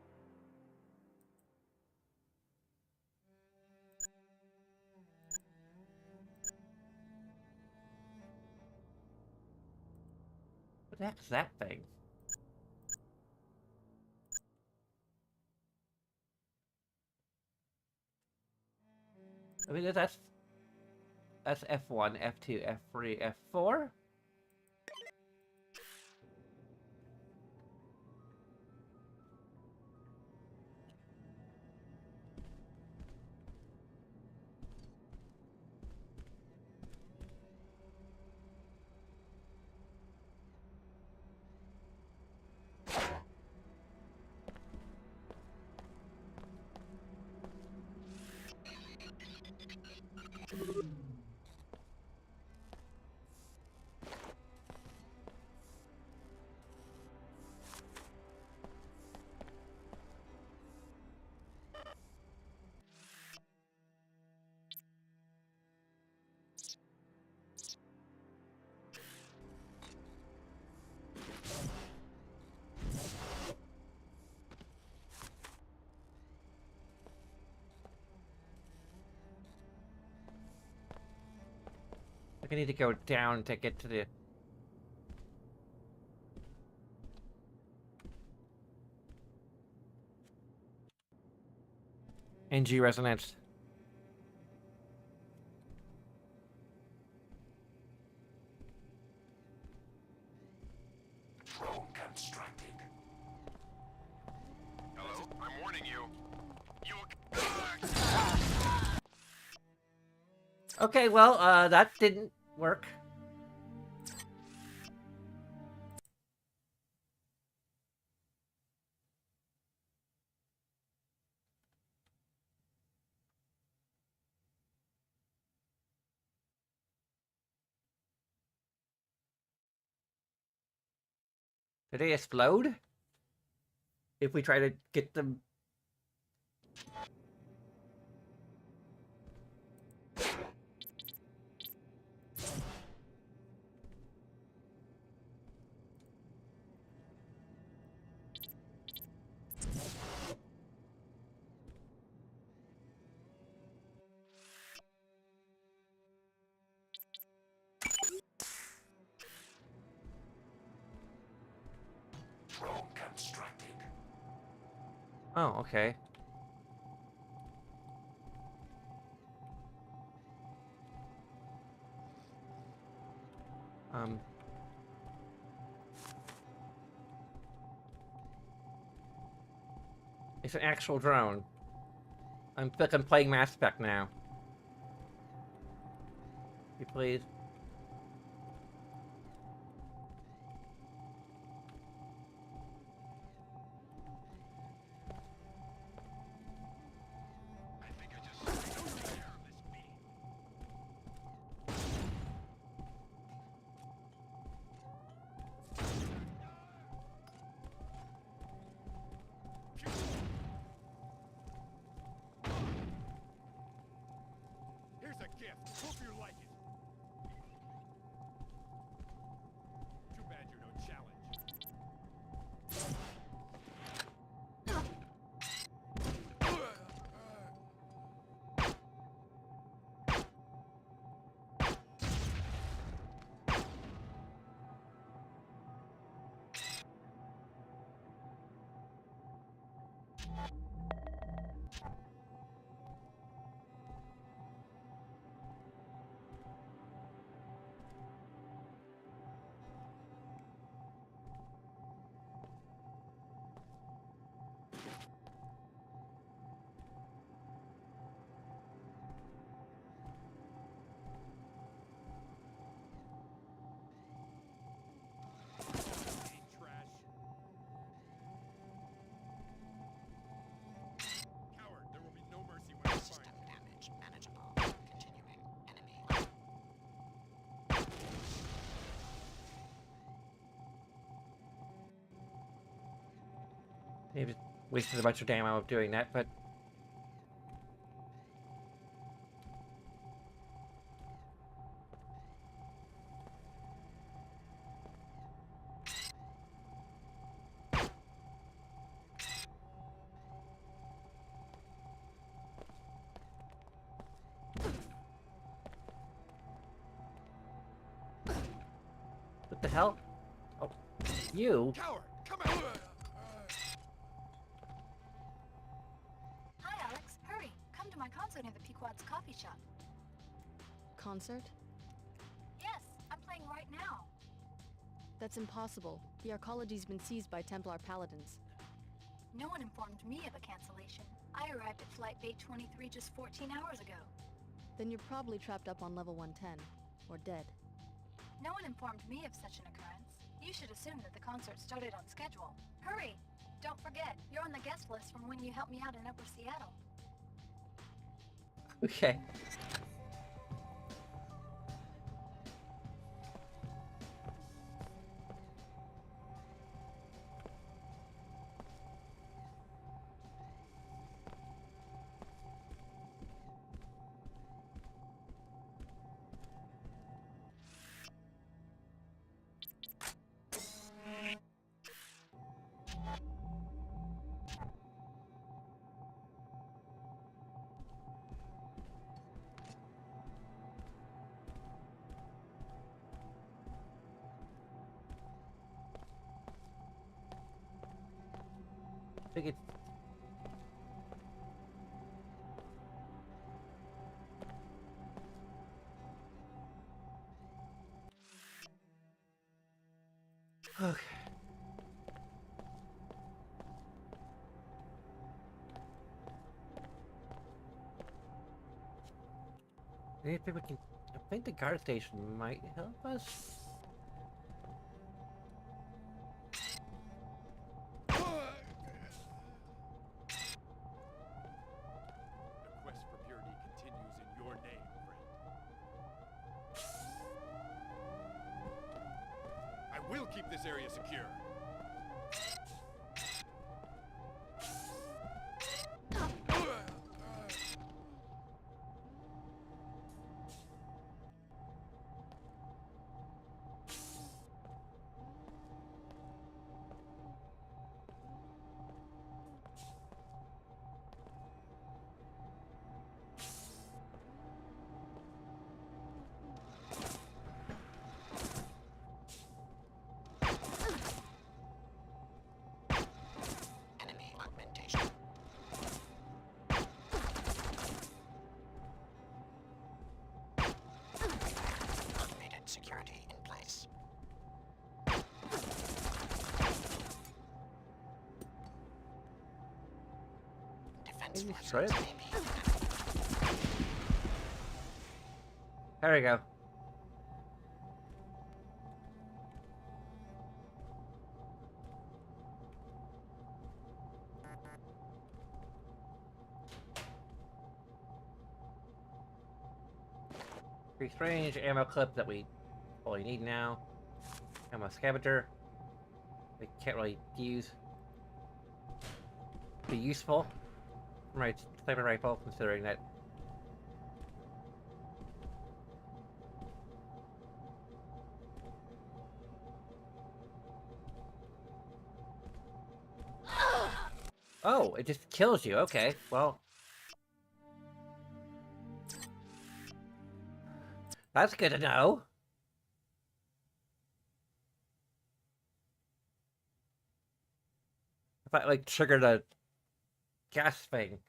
the heck's that thing? I mean, that's F1, F2, F3, F4? I need to go down to get to the... NG resonance. Drone constructed. Hello? I'm warning you. Okay, well, that didn't work. Did they explode? If we try to get them... Drone constructed. Oh, okay. It's an actual drone. I'm playing Mass Effect now. You please. Here's a gift. Hope you like it. Too bad you're no challenge. Maybe wasted a bunch of ammo doing that, but... What the hell? Oh, You? Coward, come out! Hi, Alex. Hurry. Come to my concert near the Pequod's coffee shop. Concert? Yes, I'm playing right now. That's impossible. The arcology's been seized by Templar paladins. No one informed me of a cancellation. I arrived at Flight Bay 23 just 14 hours ago. Then you're probably trapped up on level 110. Or dead. No one informed me of such an occurrence. You should assume that the concert started on schedule. Hurry! Don't forget, you're on the guest list from when you helped me out in Upper Seattle. Okay. I think it's... Okay. Anything we can... I think the guard station might help us. The quest for purity continues in your name, friend. I will keep this area secure. Enemy augmentation. Automated security in place. Defense Maybe forces try it. may be There we go. Increased range, ammo clip that we probably need now. Ammo scavenger. We can't really use. Be useful for my sniper rifle, considering that. Oh, it just kills you. Okay, well. That's good to know. If I, like, triggered a gas thing.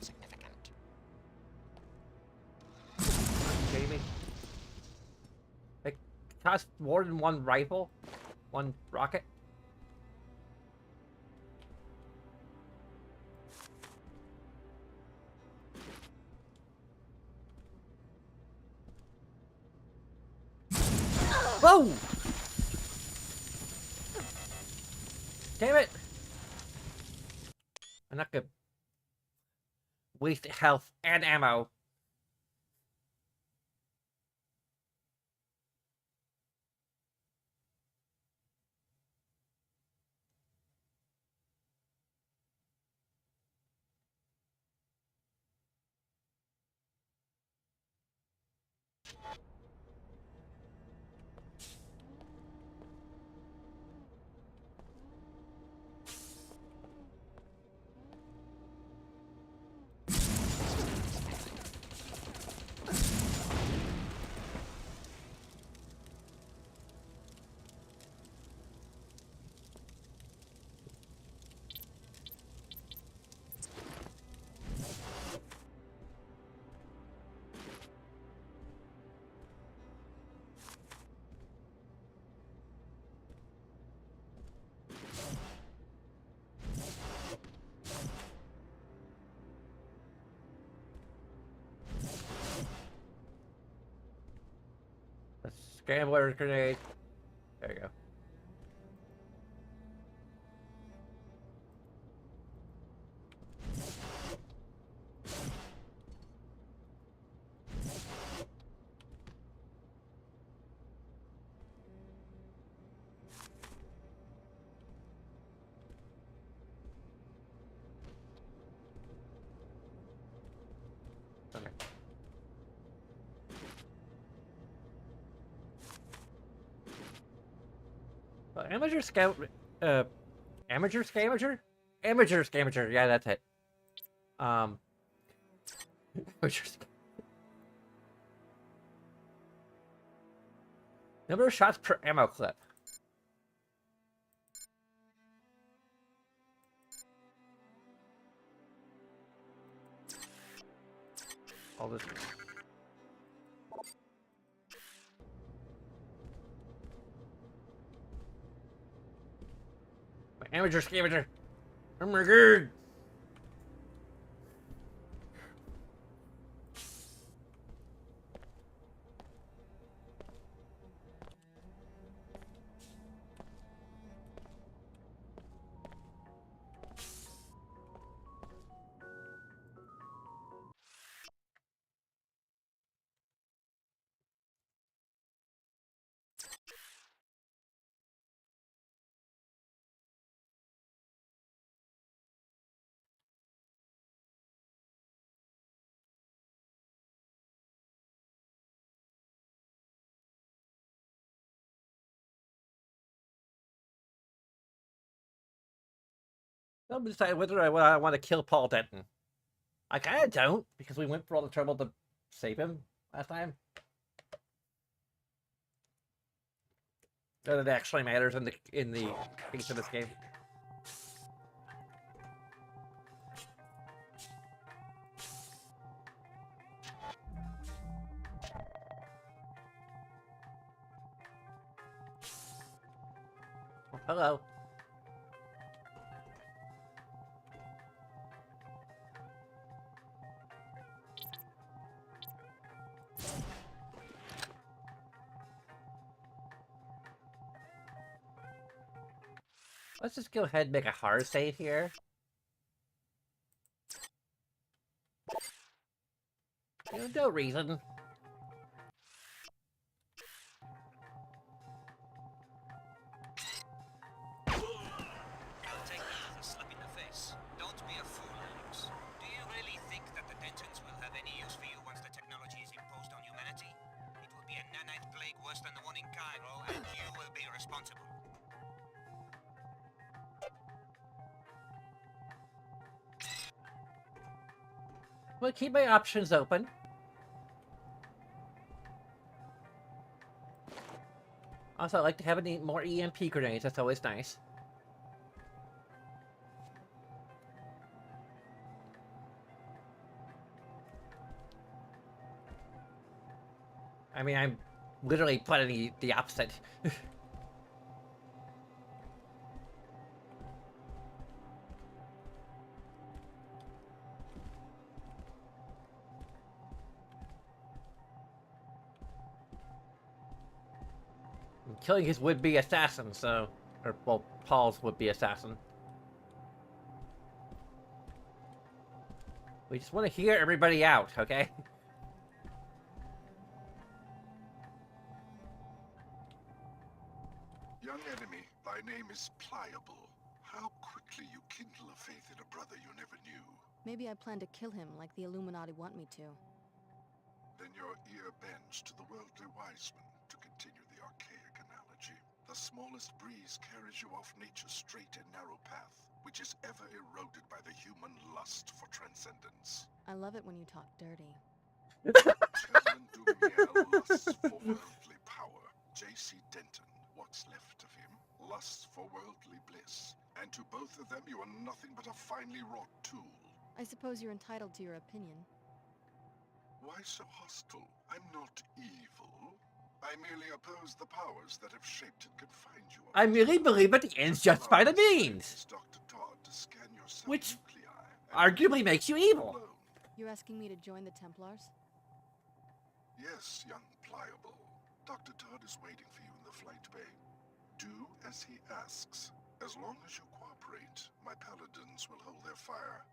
significant. Kidding me? It costs more than one rifle? One rocket? Whoa! Damn it! I'm not gonna waste health and ammo. A scrambler grenade. There you go. Okay. Well, amateur scout, amateur scamager? Amateur scamager, yeah, that's it. Amateur number of shots per ammo clip. All this. My amateur scavenger. Oh my god. I'm deciding whether I want to kill Paul Denton. I kind of don't, because we went for all the trouble to save him last time. That it actually matters in the case of this game. Oh, hello. Let's just go ahead and make a hard save here. There's no reason. I'll take that as a slap in the face. Don't be a fool, Alex. Do you really think that the Dentons will have any use for you once the technology is imposed on humanity? It will be a nanite plague worse than the one in Cairo, and you will be responsible. Well, keep my options open. Also, I'd like to have any more EMP grenades. That's always nice. I mean, I'm literally planning the opposite. I'm killing his would-be assassin, so... Or, well, Paul's would-be assassin. We just want to hear everybody out, okay? Young enemy, thy name is Pliable. How quickly you kindle a faith in a brother you never knew. Maybe I plan to kill him like the Illuminati want me to. Then Your ear bends to the worldly wise men, to continue the archaic analogy. The smallest breeze carries you off nature's straight and narrow path, which is ever eroded by the human lust for transcendence. I love it when you talk dirty. Chairman Dumiel lusts for worldly power. J.C. Denton, what's left of him, lusts for worldly bliss. And to both of them you are nothing but a finely wrought tool. I suppose you're entitled to your opinion. Why so hostile? I'm not evil. I merely oppose the powers that have shaped and confined you. I merely believe that the ends justify the means. Dr. Todd to scan your cell Which nuclei. arguably makes you evil. You're asking me to join the Templars? Yes, young pliable. Dr. Todd is waiting for you in the flight bay. Do as he asks. As long as you cooperate, my paladins will hold their fire.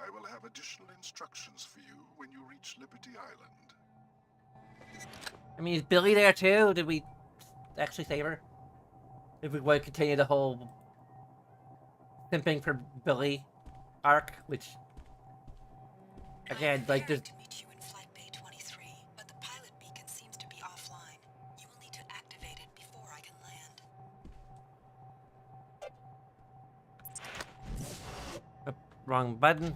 I will have additional instructions for you when you reach Liberty Island. I mean, is Billy there too? Did we actually save her? If we want to continue the whole simping for Billy arc, which again, like there's. To meet you in Flight Bay 23, but the pilot beacon seems to be offline. You will need to activate it before I can land. Wrong button.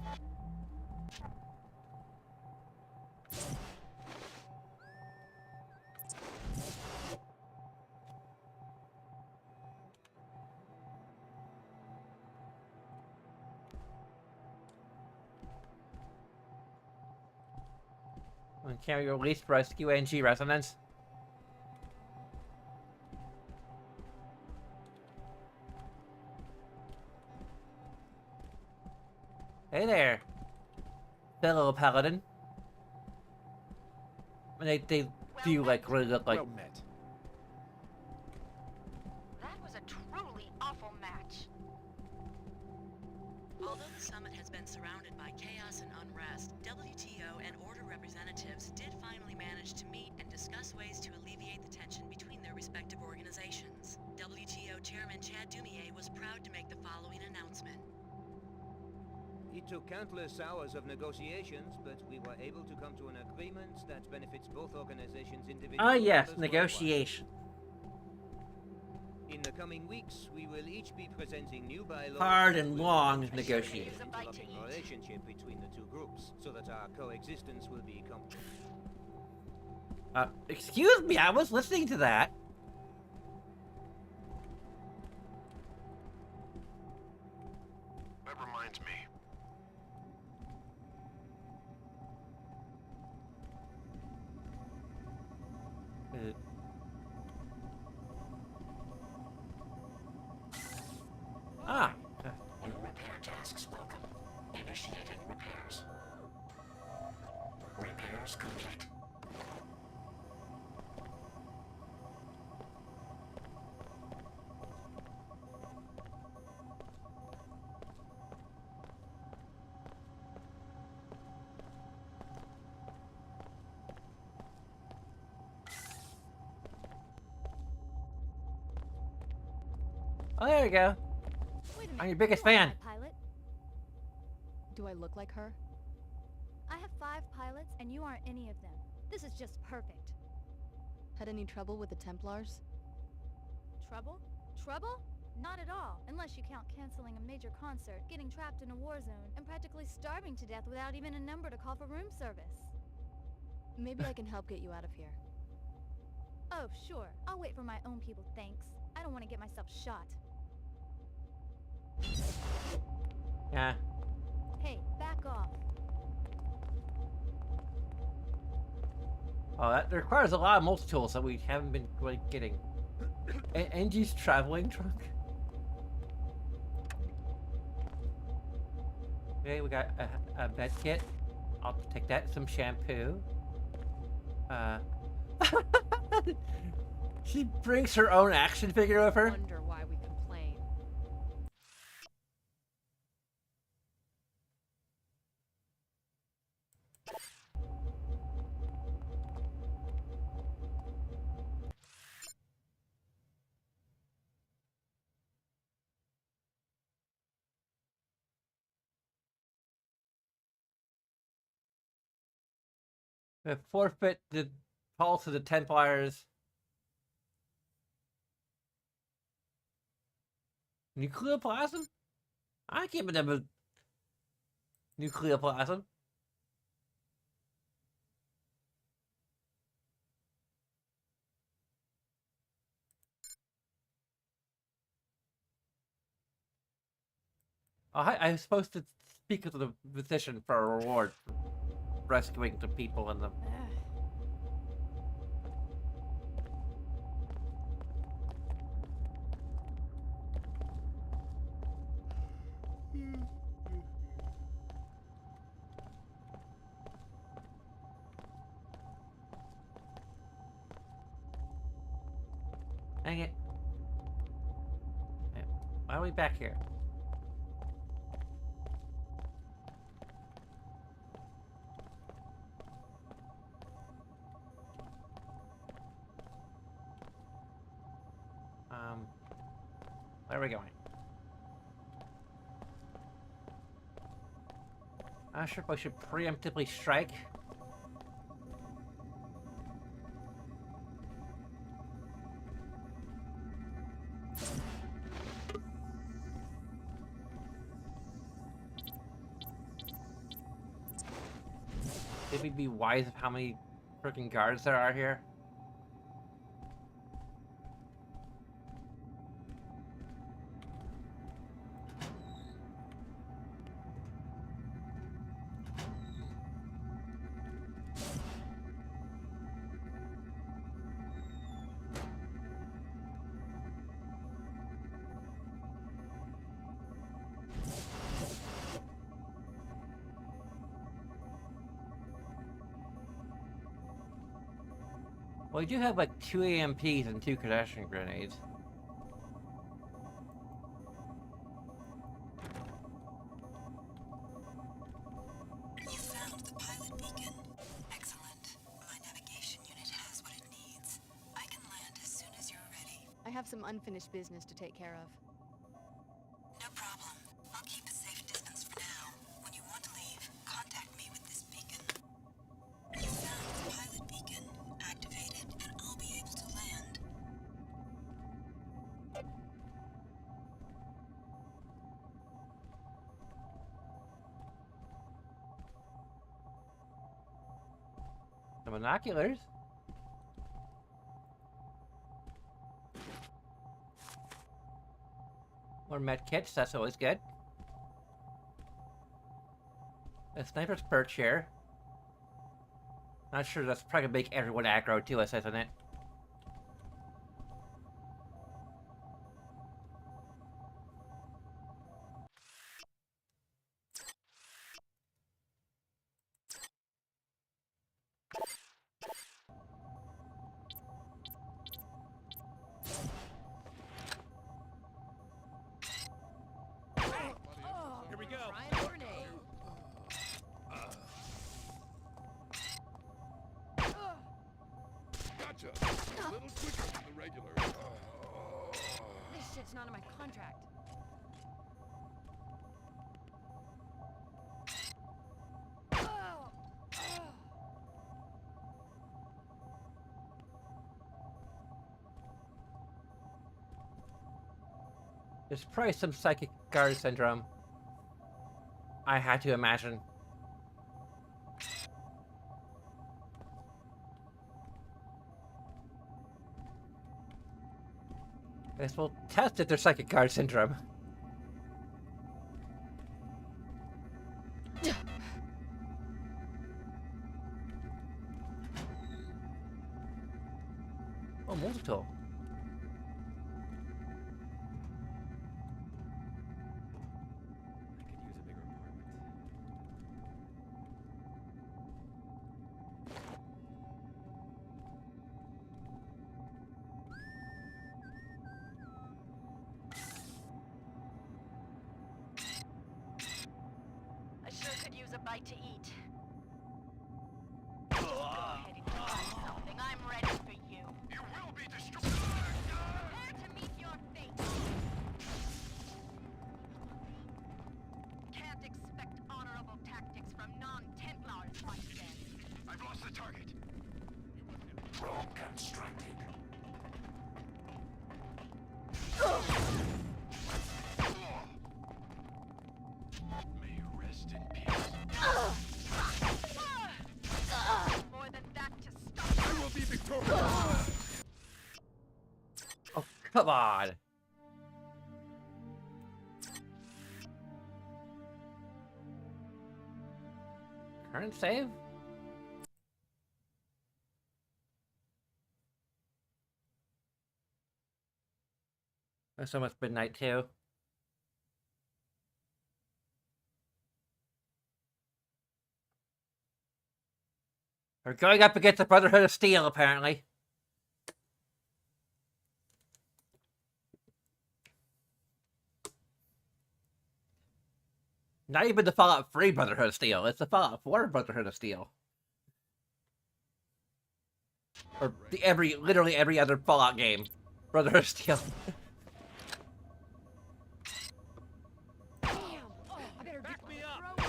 Carry release rescue NG resonance. Hey there, fellow paladin. They do like really look like. Well met. That was a truly awful match. Although the summit has been surrounded by chaos and unrest, WTO and Order representatives did finally manage to meet and discuss ways to alleviate the tension between their respective organizations. WTO Chairman Chad Dumier was proud to make the following announcement. It took countless hours of negotiations, but we were able to come to an agreement that benefits both organizations individually. Ah yes, negotiation. In the coming weeks, we will each be presenting new bylaws. Hard and long negotiation. Interlocking relationship between the two groups, so that our coexistence will be comfortable. Excuse me, I was listening to that. That reminds me. Ah. New repair tasks welcome. Initiating repairs. Repairs complete. Oh, there you go. I'm your biggest fan. Pilot. Do I look like her? I have 5 pilots, and you aren't any of them. This is just perfect. Had any trouble with the Templars? Trouble? Trouble? Not at all, unless you count canceling a major concert, getting trapped in a war zone, and practically starving to death without even a number to call for room service. Maybe I can help get you out of here. Oh, sure. I'll wait for my own people, thanks. I don't want to get myself shot. Yeah. Hey, back off. Oh, that requires a lot of multi-tools that we haven't been really getting. Angie's traveling trunk. Okay, we got a med kit. I'll take that. Some shampoo. She brings her own action figure with her. Wonder why we complain. Forfeit the call to the Templars. Nucleoplasm? I gave them a nucleoplasm. Oh, I was supposed to speak to the physician for a reward for rescuing the people in the... Dang it. Why are we back here? Where are we going? I'm not sure if I should preemptively strike. Maybe be wise of how many freaking guards there are here. Well, we do have like 2 AMPs and 2 concussion grenades. You found the pilot beacon. Excellent. My navigation unit has what it needs. I can land as soon as you're ready. I have some unfinished business to take care of. No problem. I'll keep a safe distance for now. When you want to leave, contact me with this beacon. You found the pilot beacon. Activate it, and I'll be able to land. The binoculars. More med kits, that's always good. A sniper's perch here. Not sure that's probably gonna make everyone aggro to us, isn't it? Here we go. Gotcha. A little quicker than the regular. This shit's not in my contract. There's probably some psychic guard syndrome. I had to imagine. I guess we'll test if there's psychic guard syndrome. Oh, multi-tool. I sure could use a bite to eat. Go ahead and try something. I'm ready for you. You will be destroyed. Prepare to meet your fate. Can't expect honorable tactics from non-Templars, my friend. I've lost the target? Drone constructed. May you rest in peace. More than that to stop. I will be victorious. Oh, come on. Current save? There's so much midnight too. We're going up against the Brotherhood of Steel, apparently. Not even the Fallout 3 Brotherhood of Steel. It's the Fallout 4 Brotherhood of Steel. Or literally every other Fallout game. Brotherhood of Steel. Back me up!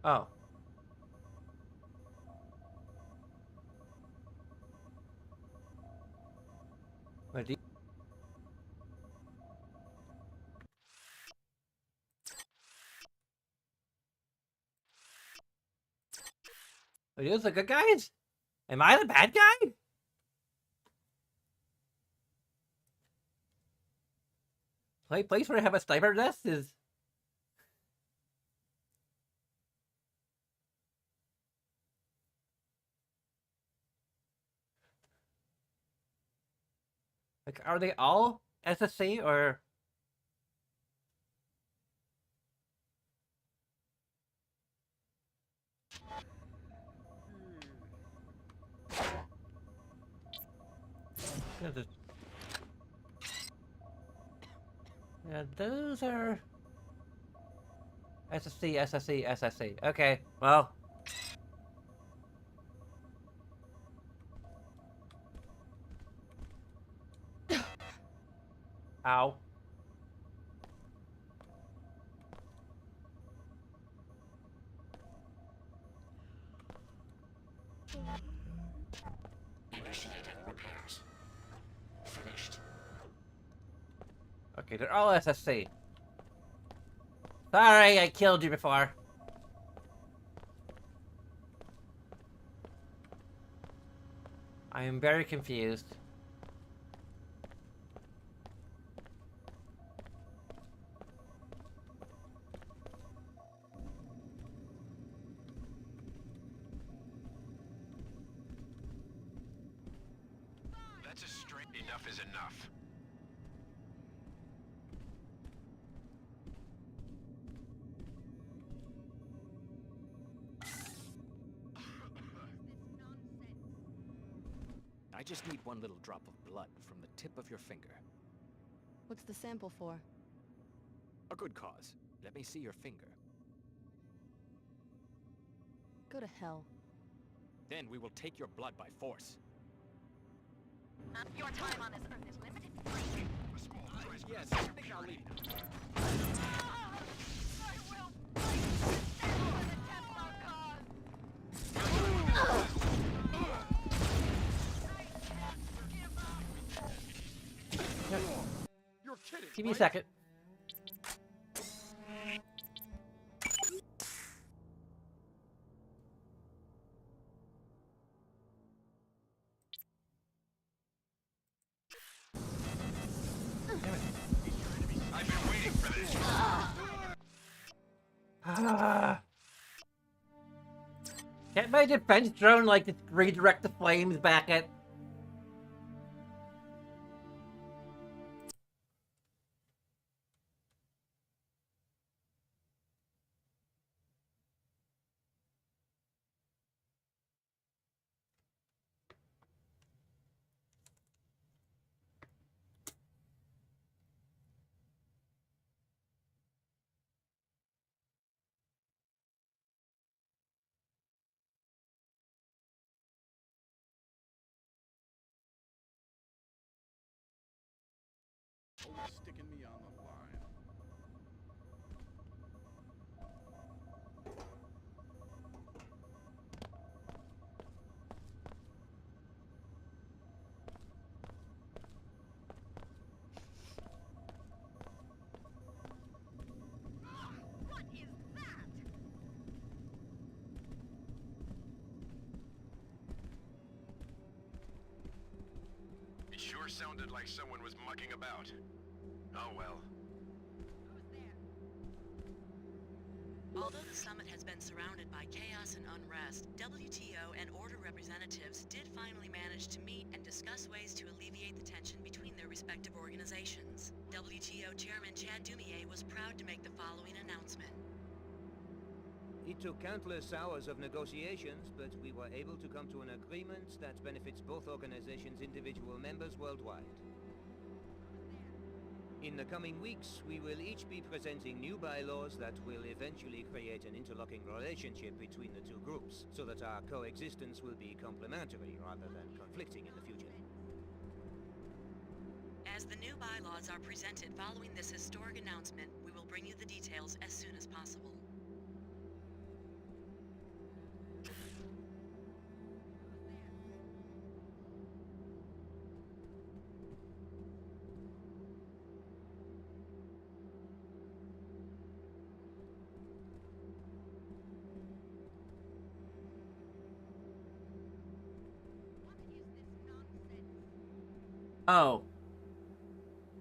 Oh. Wait, do you... Are those the good guys? Am I the bad guy? Place where I have a sniper nest is... Like, are they all SSC or... Yeah, those are... SSC, SSC, SSC. Okay, well... Ow. Initiating repairs. Finished. Okay, they're all SSC. Sorry, I killed you before. I am very confused. That's a straight. Enough is enough. I just need one little drop of blood from the tip of your finger. What's the sample for? A good cause. Let me see your finger. Go to hell. Then we will take your blood by force. Your time on this earth is limited. Yes, I think I'll leave. I will fight for the Templar cause. You're kidding. Give me a second. I've been waiting for this. Can't my defense drone, like, just redirect the flames back at... Always sticking me on the line. What is that? It sure sounded like someone was mucking about. Oh well. Although the summit has been surrounded by chaos and unrest, WTO and Order representatives did finally manage to meet and discuss ways to alleviate the tension between their respective organizations. WTO Chairman Chad Dumier was proud to make the following announcement. It took countless hours of negotiations, but we were able to come to an agreement that benefits both organizations' individual members worldwide. In the coming weeks, we will each be presenting new bylaws that will eventually create an interlocking relationship between the two groups, so that our coexistence will be complementary rather than conflicting in the future. As the new bylaws are presented following this historic announcement, we will bring you the details as soon as possible. Oh.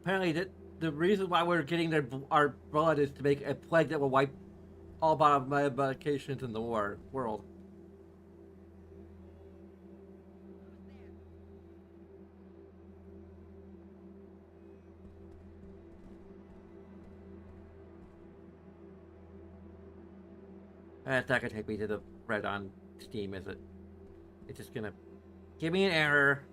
Apparently, the reason why we're getting our blood is to make a plague that will wipe all medications in the world. That's not gonna take me to the thread on Steam, is it? It's just gonna give me an error.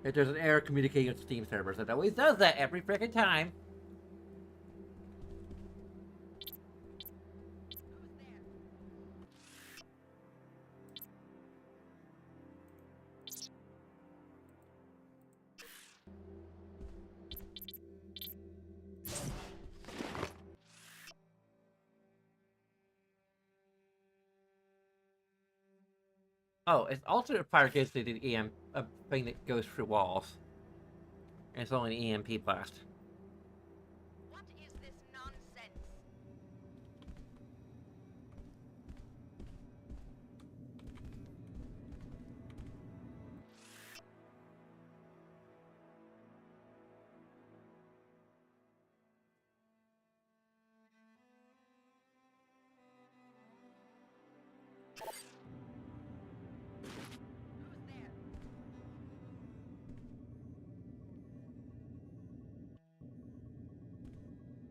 If there's an error communicating with Steam servers, it always does that every freaking time. Oh, it's alternate fire gets the EM a thing that goes through walls. And it's only an EMP blast. What is this nonsense?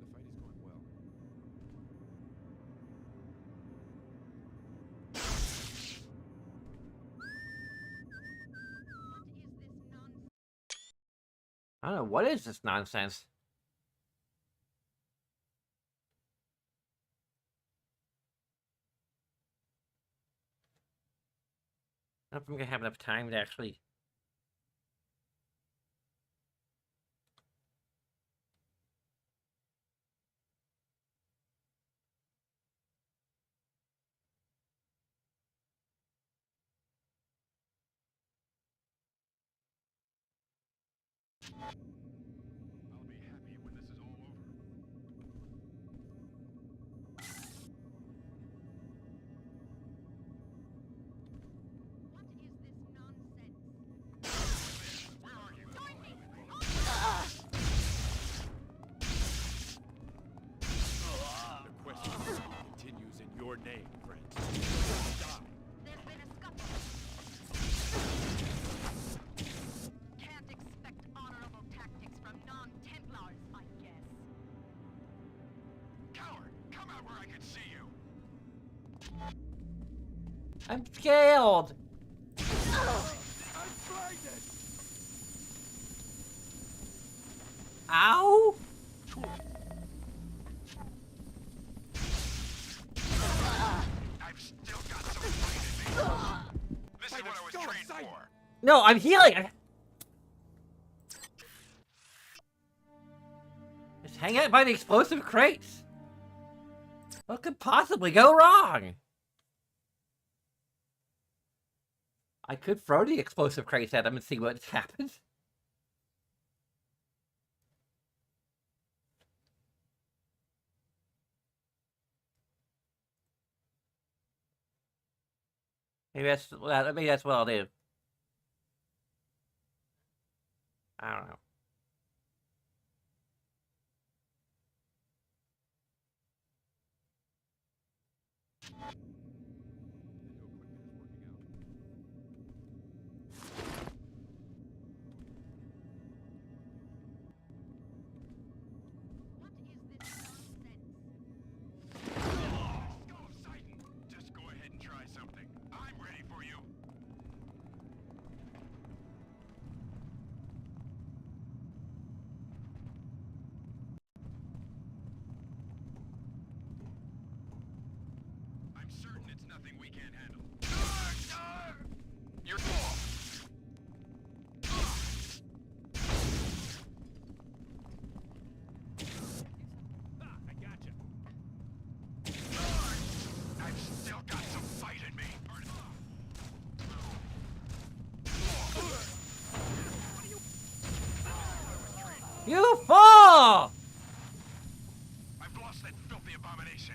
The fight is going well. I don't know, what is this nonsense? I don't think I'm gonna have enough time to actually... I'll be happy when this is all over. Where are you? The quest continues in your name, friends. Die. There's been a scuffle. Can't expect honorable tactics from non-Templars, I guess. Coward, come out where I can see you. I'm scaled! I'm blinded! Ow! I've still got some fight in me. This is what I was trained for. No, I'm healing! hang out by the explosive crates. What could possibly go wrong? I could throw the explosive crates at them and see what happens. Maybe that's what I'll do. I don't know. Just go ahead and try something. I'm ready for you. I'm certain it's nothing we can't handle. You're I gotcha. I've still got some fight in me. You fall! I've lost that filthy abomination.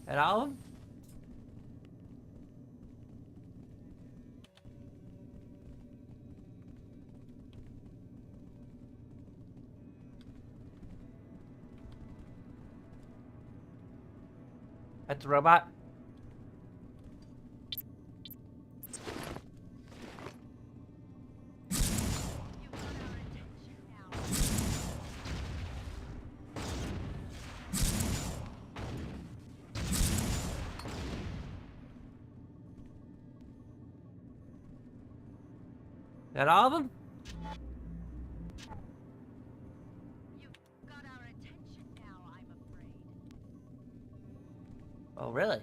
At all of them? That's a robot. That all of them? Oh, really?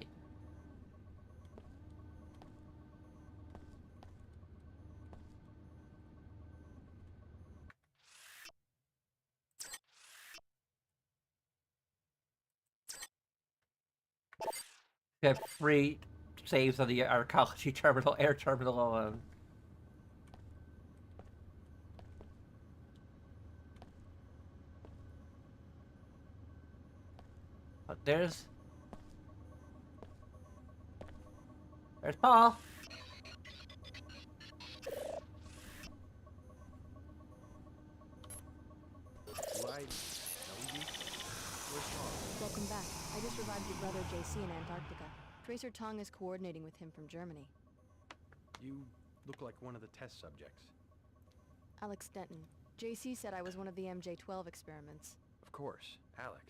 We have 3 saves on the arcology terminal, air terminal alone. But there's Paul. Welcome back. I just revived your brother JC in Antarctica. Tracer Tong is coordinating with him from Germany. You look like one of the test subjects. Alex Denton. JC said I was one of the MJ-12 experiments. Of course, Alex.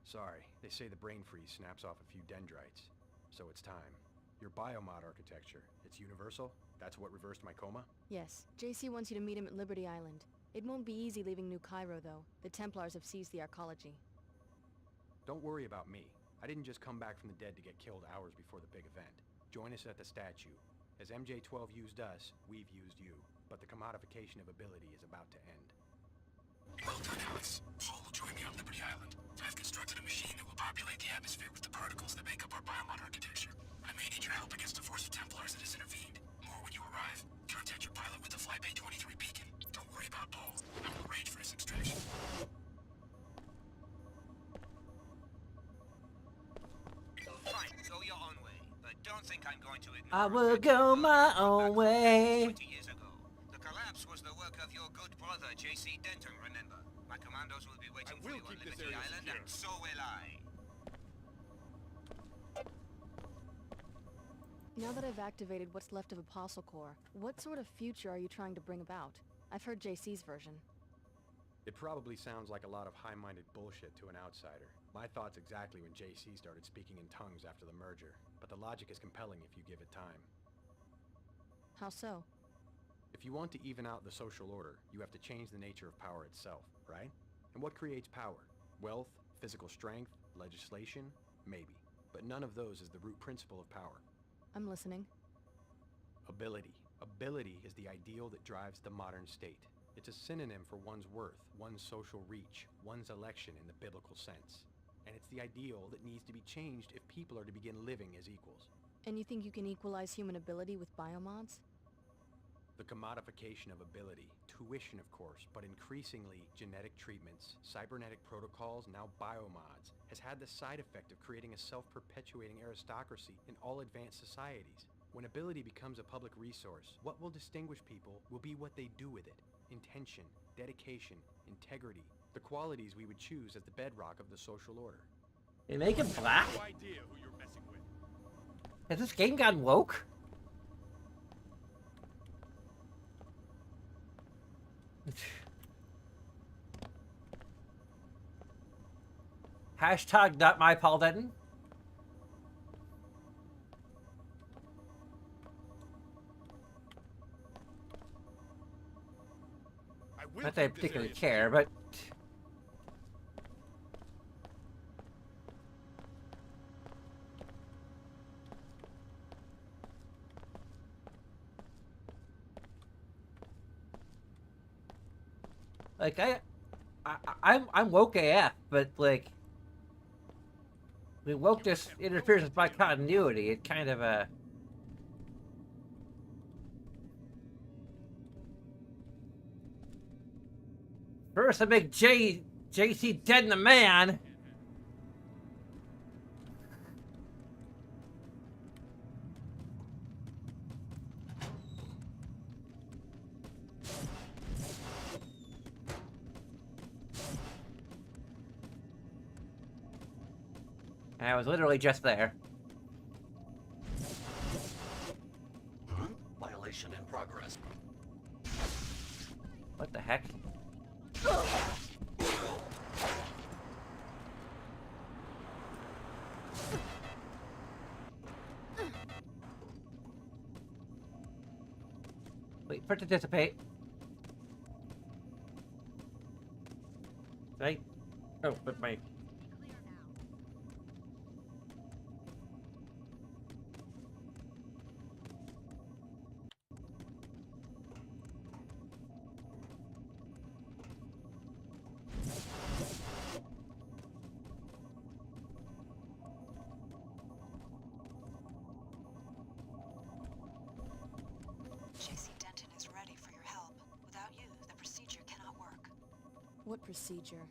Sorry, they say the brain freeze snaps off a few dendrites. So it's time. Your biomod architecture, it's universal? That's what reversed my coma? Yes. JC wants you to meet him at Liberty Island. It won't be easy leaving New Cairo, though. The Templars have seized the arcology. Don't worry about me. I didn't just come back from the dead to get killed hours before the big event. Join us at the statue. As MJ-12 used us, we've used you. But the commodification of ability is about to end. Well done, Alex. Paul will join me on Liberty Island. I've constructed a machine that will populate the atmosphere with the particles that make up our biomod architecture. I may need your help against the force of Templars that has intervened. More when you arrive. Contact your pilot with the Flybay 23 beacon. Don't worry about Paul. I will arrange for his extraction. Fine, go your own way. But don't think I'm going to ignore I will go my own way. 20 years ago. The collapse was the work of your good brother, J.C. Denton, remember? My commandos will be waiting for you on Liberty Island, and so will I. Now that I've activated what's left of Apostle Corps, what sort of future are you trying to bring about? I've heard JC's version. It probably sounds like a lot of high-minded bullshit to an outsider. My thoughts exactly when JC started speaking in tongues after the merger, but the logic is compelling if you give it time. How so? If you want to even out the social order, you have to change the nature of power itself, right? And what creates power? Wealth, physical strength, legislation? Maybe. But none of those is the root principle of power. I'm listening. Ability. Ability is the ideal that drives the modern state. It's a synonym for one's worth, one's social reach, one's election in the biblical sense. And it's the ideal that needs to be changed if people are to begin living as equals. And you think you can equalize human ability with biomods? The commodification of ability, tuition of course, but increasingly genetic treatments, cybernetic protocols, now biomods, has had the side effect of creating a self-perpetuating aristocracy in all advanced societies. When ability becomes a public resource, what will distinguish people will be what they do with it. Intention, dedication, integrity, the qualities we would choose as the bedrock of the social order. They make him black? No idea who you're messing with. Has this game gotten woke? Hashtag not my Paul Denton. Not that I particularly care, but... Like, I'm woke AF, but, like... When wokeness interferes with my continuity, it kind of, First I make JC Denton the man. I was literally just there. Violation in progress. What the heck? Wait for it to dissipate. Right? Oh, but my... JC Denton is ready for your help. Without you, the procedure cannot work. What procedure?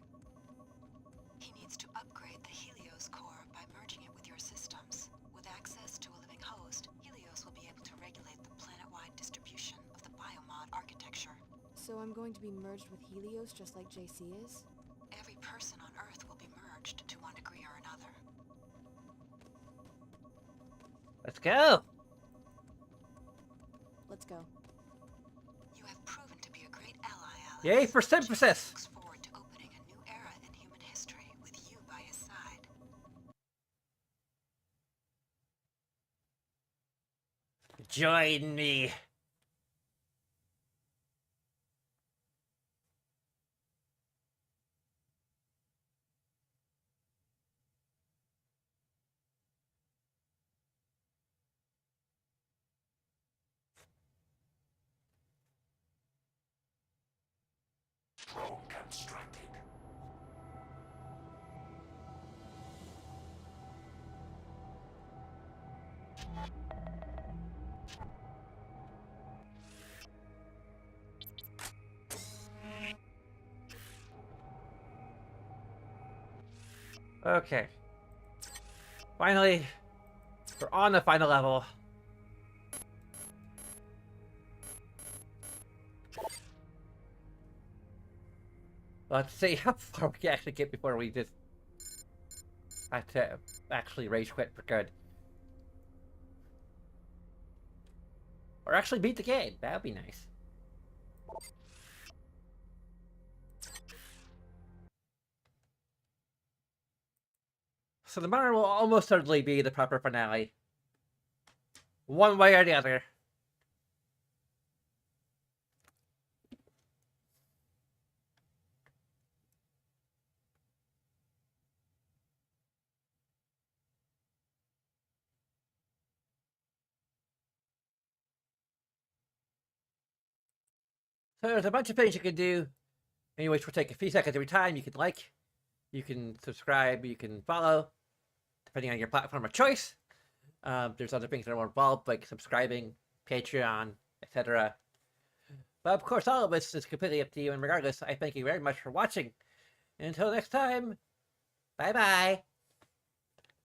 He needs to upgrade the Helios core by merging it with your systems. With access to a living host, Helios will be able to regulate the planet-wide distribution of the biomod architecture. So I'm going to be merged with Helios just like JC is? Every person on Earth will be merged to one degree or another. Let's go! Let's go. You have proven to be a great ally, Alex. Yay for synthesis! Looks forward to opening a new era in human history with you by his side. Join me. Drone constructed. Okay. Finally, we're on the final level. Let's see how far we can actually get before we just have to actually rage quit for good. Or actually beat the game. That would be nice. So the Martyr will almost certainly be the proper finale. One way or the other. So there's a bunch of things you can do. Anyways, we'll take a few seconds every time. You can like, you can subscribe, you can follow, depending on your platform of choice. There's other things that are more involved, like subscribing, Patreon, etc. But of course, all of this is completely up to you, and regardless, I thank you very much for watching. And until next time, bye-bye.